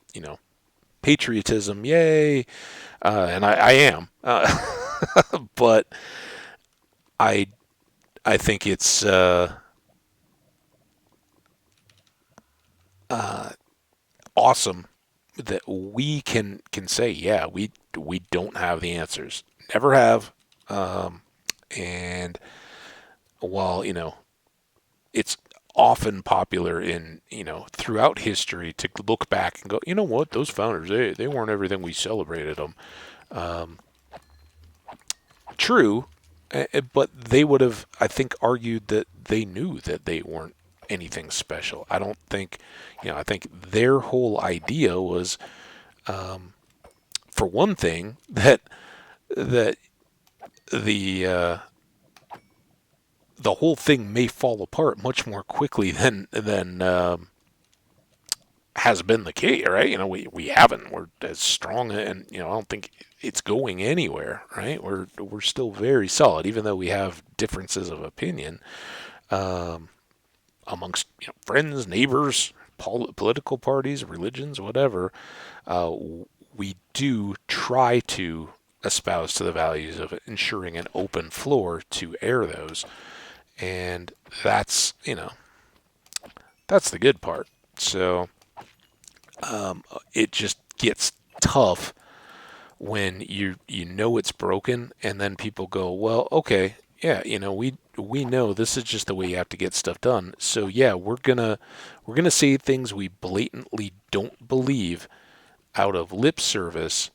patriotism, yay, and I am, but I I think it's awesome that we can say, yeah, we don't have the answers, never have, and while it's often popular in throughout history to look back and go, you know what, those founders, they weren't everything we celebrated them. Um, True, but they would have, I think, argued that they knew that they weren't anything special. I don't think, I think their whole idea was, for one thing, that the the whole thing may fall apart much more quickly than has been the case, right? We haven't. We're as strong, and I don't think it's going anywhere, right? We're still very solid, even though we have differences of opinion amongst friends, neighbors, political parties, religions, whatever. Uh, we do try to espouse to the values of ensuring an open floor to air those, and that's the good part. So it just gets tough when you know it's broken, and then people go, well, okay, yeah, we know this is just the way you have to get stuff done. So yeah, we're gonna say things we blatantly don't believe out of lip service.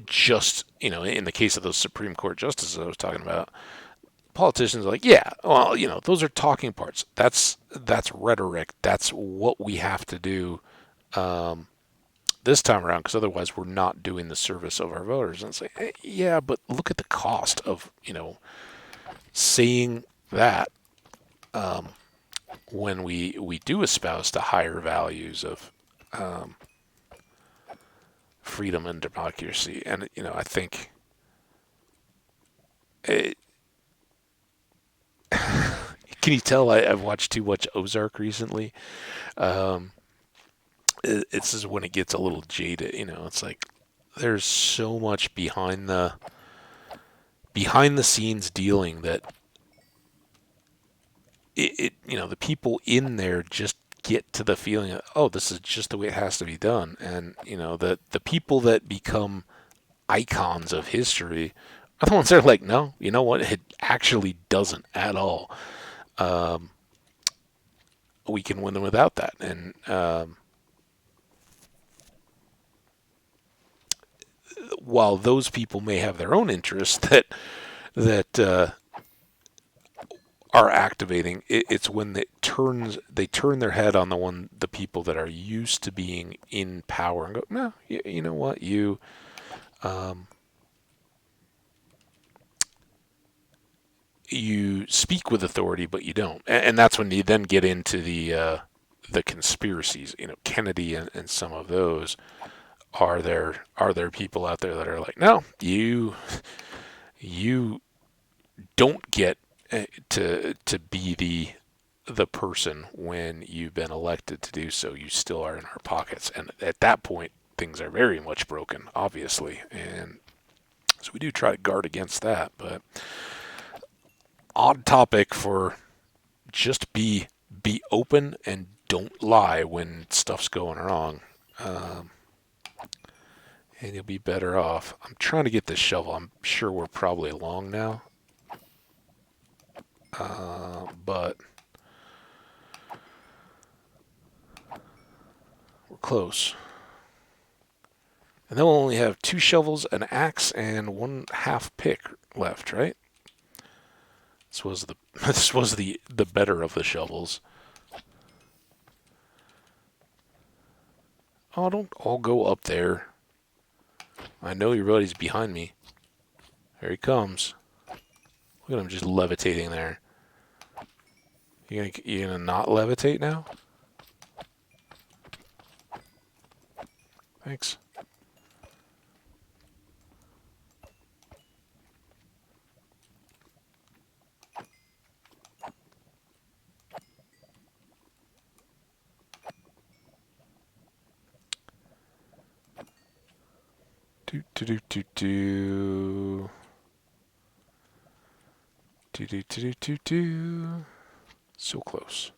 Just in the case of those Supreme Court justices I was talking about, politicians are like, yeah, well, those are talking parts. That's rhetoric. That's what we have to do this time around, because otherwise we're not doing the service of our voters. And it's like, yeah, but look at the cost of saying that when we do espouse the higher values of freedom and democracy. And I think it, can you tell I've watched too much Ozark recently? Um, it's just when it gets a little jaded. It's like there's so much behind the scenes dealing that the people in there just get to the feeling of, oh, this is just the way it has to be done. And the people that become icons of history are the ones that are like, no, you know what, it actually doesn't at all. um, we can win them without that. And while those people may have their own interests that are activating, it's when they turn their head on the people that are used to being in power and go, no, you know what, um, you speak with authority, but you don't. And that's when you then get into the conspiracies. Kennedy and some of those Are there people out there that are like, no, you don't get to be the person when you've been elected to do so. You still are in our pockets, and at that point, things are very much broken, obviously, and so we do try to guard against that. But odd topic for just be open and don't lie when stuff's going wrong. Um, and you'll be better off. I'm trying to get this shovel. I'm sure we're probably along now. But we're close. And then we'll only have 2 shovels, an axe, and 1/2 pick left, right? This was the this was the better of the shovels. Oh, don't all go up there. I know your buddy's behind me. There he comes. Look at him just levitating there. You gonna not levitate now? Thanks. Do do do do do. Do do do do do do. So close.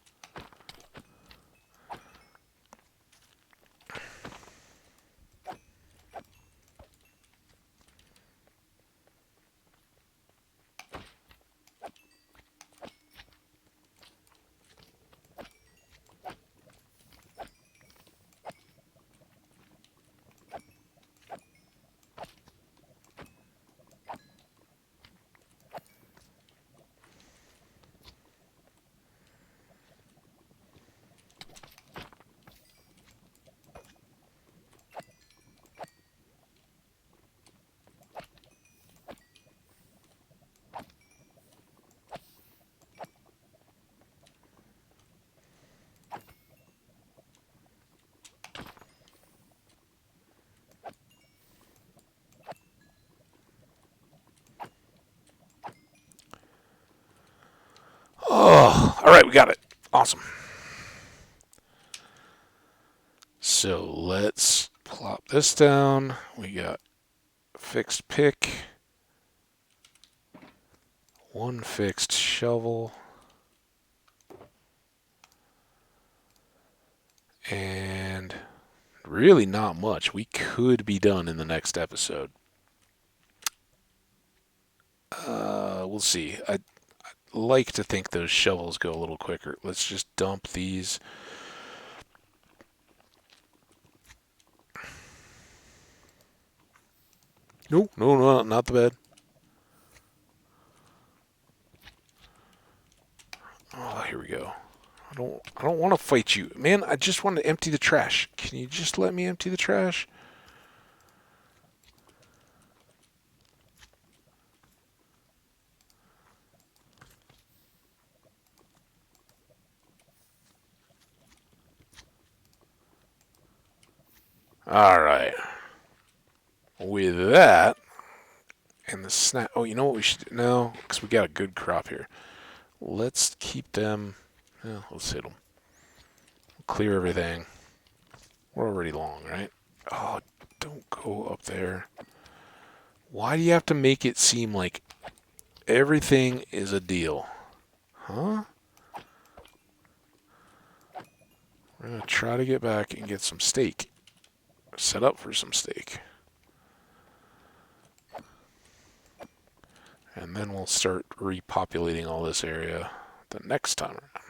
Oh, all right, we got it. Awesome. So let's plop this down. We got fixed pick, 1 fixed shovel, and really not much. We could be done in the next episode. We'll see. I'd like to think those shovels go a little quicker. Let's just dump these. No, not the bed. Oh, here we go. I don't want to fight you. Man, I just want to empty the trash. Can you just let me empty the trash? All right. With that, and the snap. Oh, you know what we should do? No, because we got a good crop here. Let's keep them. Yeah, let's hit them. Clear everything. We're already long, right? Oh, don't go up there. Why do you have to make it seem like everything is a deal? Huh? We're going to try to get back and get some steak. Set up for some steak. And then we'll start repopulating all this area the next time around.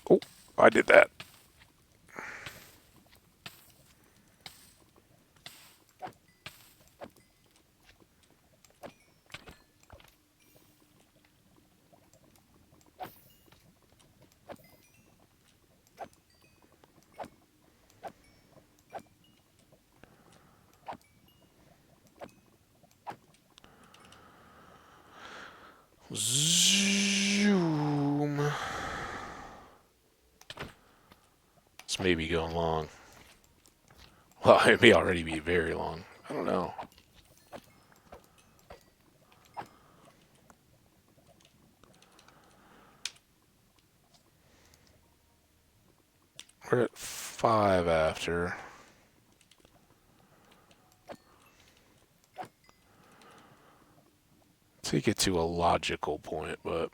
Oh, I did that. Zoom. This may be going long. Well, it may already be very long. I don't know. We're at 5 after. Take it to a logical point, but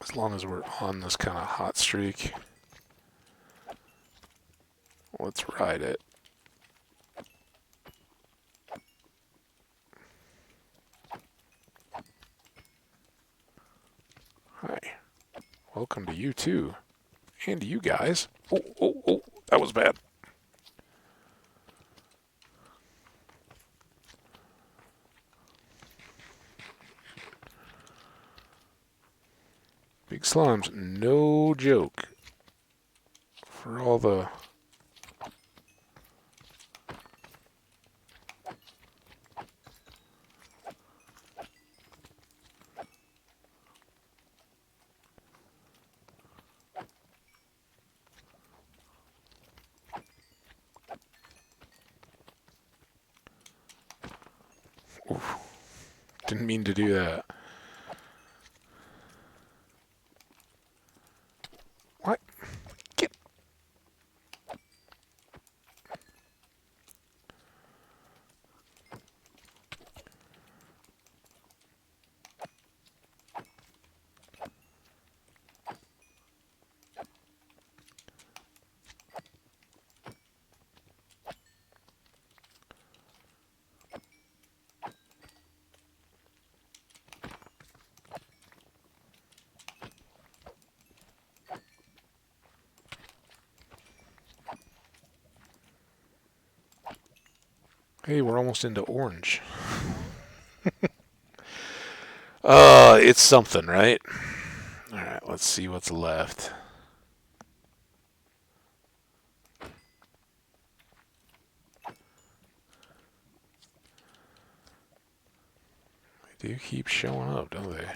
as long as we're on this kind of hot streak, let's ride it. Hi. Welcome to you too. And to you guys. Oh, that was bad. Big slime's no joke. For all the... Oof. Didn't mean to do that. What? Get... Hey, we're almost into orange. It's something, right? Alright, let's see what's left. They do keep showing up, don't they?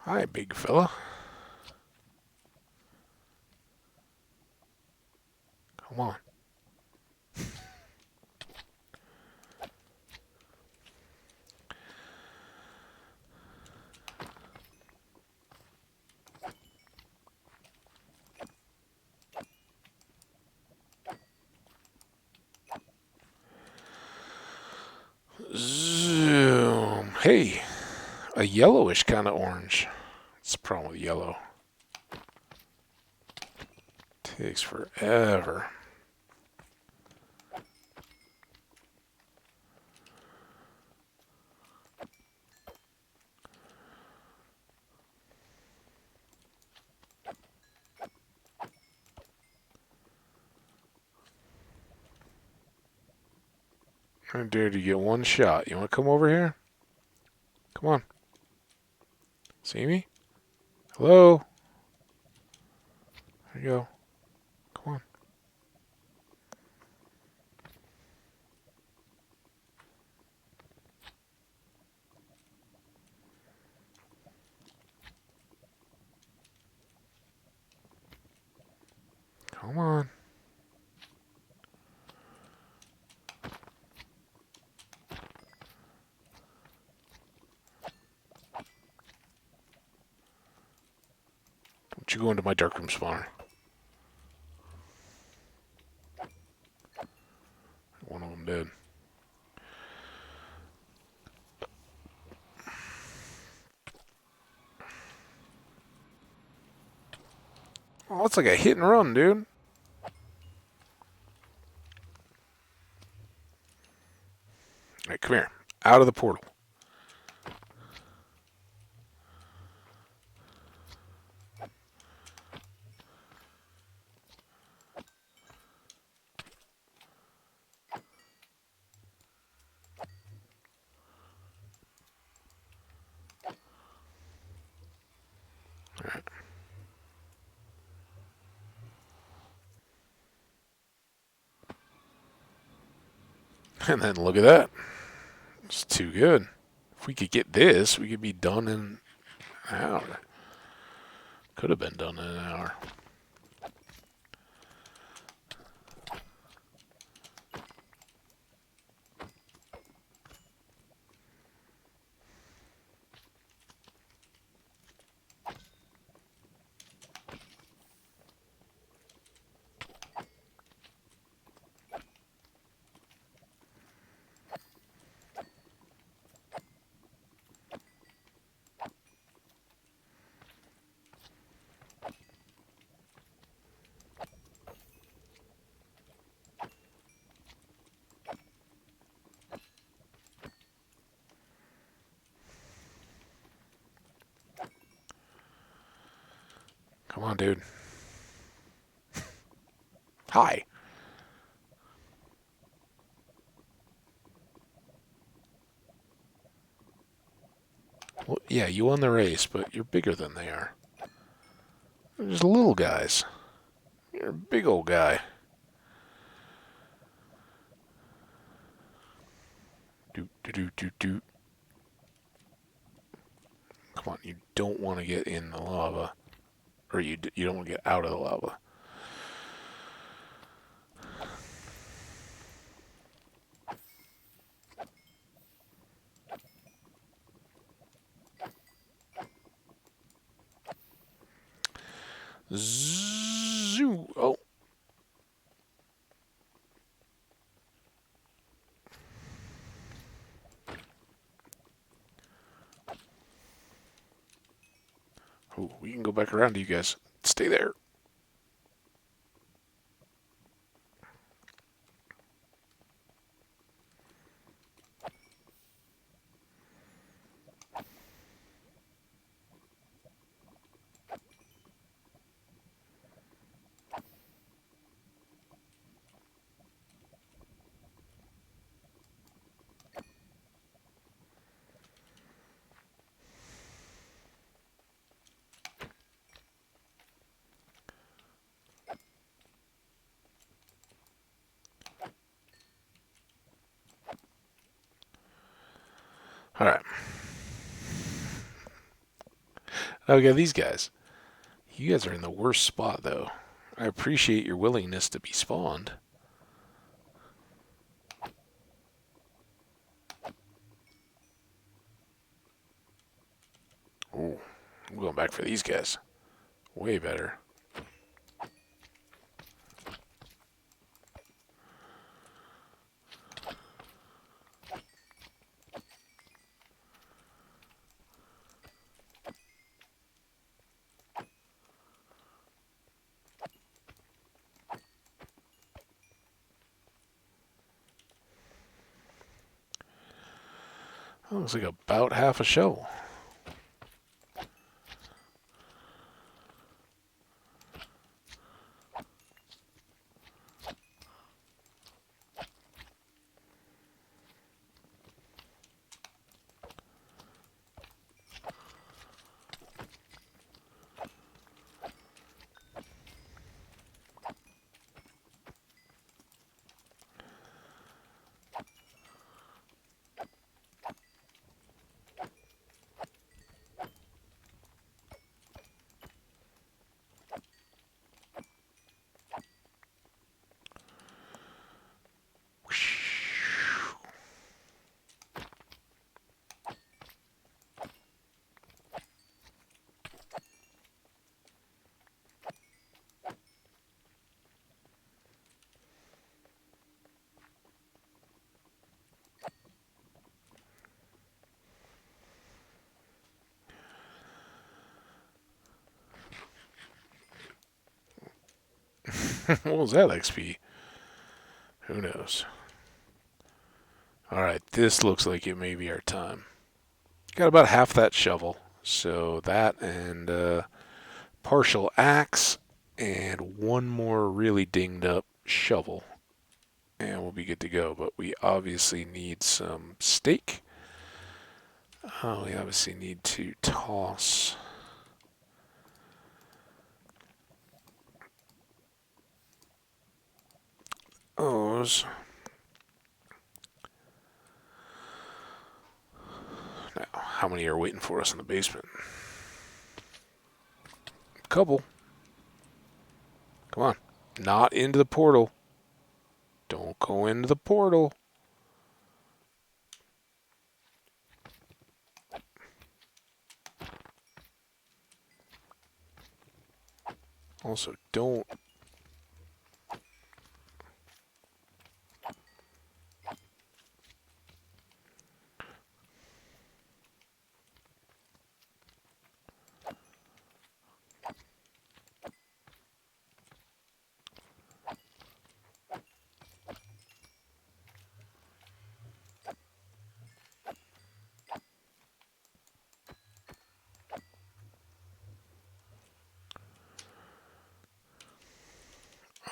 Hi, big fella. Come on. Zoom. Hey, a yellowish kind of orange. That's the problem with yellow. Takes forever. I dare to get one shot. You want to come over here? Come on. See me? Hello? There you go. Come on. Come on. you go into my darkroom spawner? One of them did. Oh, it's like a hit and run, dude. Alright, come here. Out of the portal. Alright. And then look at that. It's too good. If we could get this, we could be done in an hour. Could have been done in an hour. Come on, dude. Hi. Well, yeah, you won the race, but you're bigger than they are. They're just little guys. You're a big old guy. Doot, doot, doot, doot, doot. Come on, you don't want to get in the lava. Or you don't want to get out of the lava. Zoo. Oh. Oh, we can go back around to you guys. Stay there. Alright. Okay, these guys. You guys are in the worst spot, though. I appreciate your willingness to be spawned. Oh, I'm going back for these guys. Way better. That looks like about half a shovel. What was that XP? Who knows? Alright, this looks like it may be our time. Got about half that shovel. So that and partial axe and one more really dinged up shovel. And we'll be good to go. But we obviously need some steak. We obviously need to toss those. Now, how many are waiting for us in the basement? A couple. Come on. Not into the portal. Don't go into the portal. Also, don't.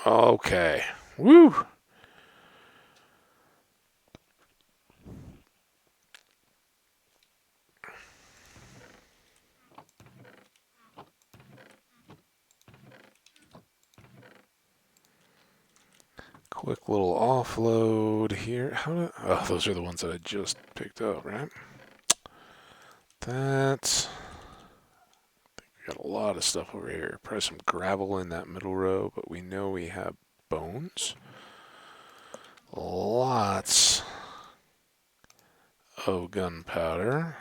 Okay. Woo! Quick little offload here. Oh, those are the ones that I just picked up, right? That's. We got a lot of stuff over here. Probably some gravel in that middle row, but we know we have bones. Lots of gunpowder.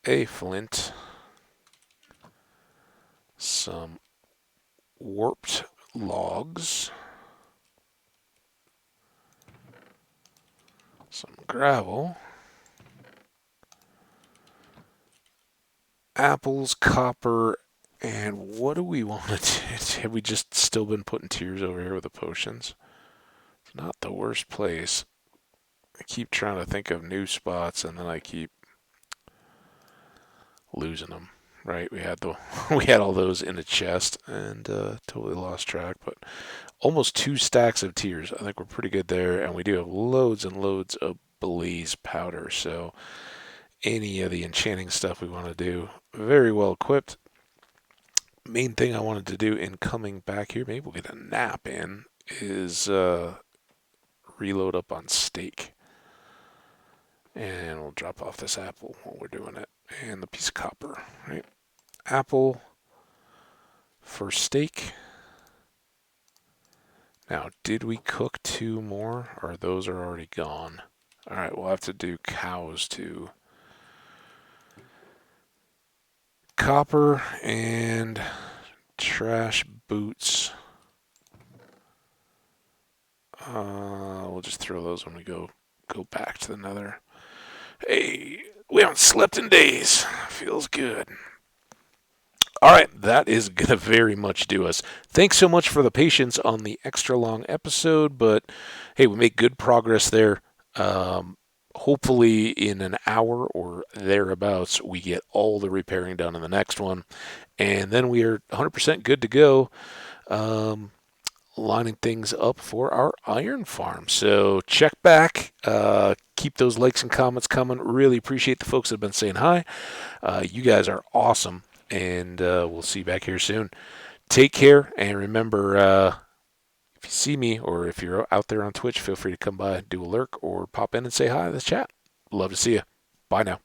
A flint. Some warped logs. Some gravel. Apples, copper, and what do we want to do? Have we just still been putting tiers over here with the potions? It's not the worst place. I keep trying to think of new spots, and then I keep losing them. Right? We had all those in a chest, and totally lost track. But almost 2 stacks of tiers. I think we're pretty good there, and we do have loads and loads of blaze powder. So any of the enchanting stuff we want to do, very well equipped. Main thing I wanted to do in coming back here, maybe we'll get a nap in, is reload up on steak. And we'll drop off this apple while we're doing it. And the piece of copper, right? Apple for steak. Now, did we cook 2 more? Or those are already gone? Alright, we'll have to do cows too. Copper and trash boots. We'll just throw those when we go back to the nether. Hey, we haven't slept in days. Feels good. All right, that is going to very much do us. Thanks so much for the patience on the extra long episode, but hey, we make good progress there. Hopefully in an hour or thereabouts, we get all the repairing done in the next one, and then we are 100% good to go. Lining things up for our iron farm. So check back. Keep those likes and comments coming. Really appreciate the folks that have been saying hi. You guys are awesome, and we'll see you back here soon. Take care, and remember, if you see me or if you're out there on Twitch, feel free to come by and do a lurk or pop in and say hi in the chat. Love to see you. Bye now.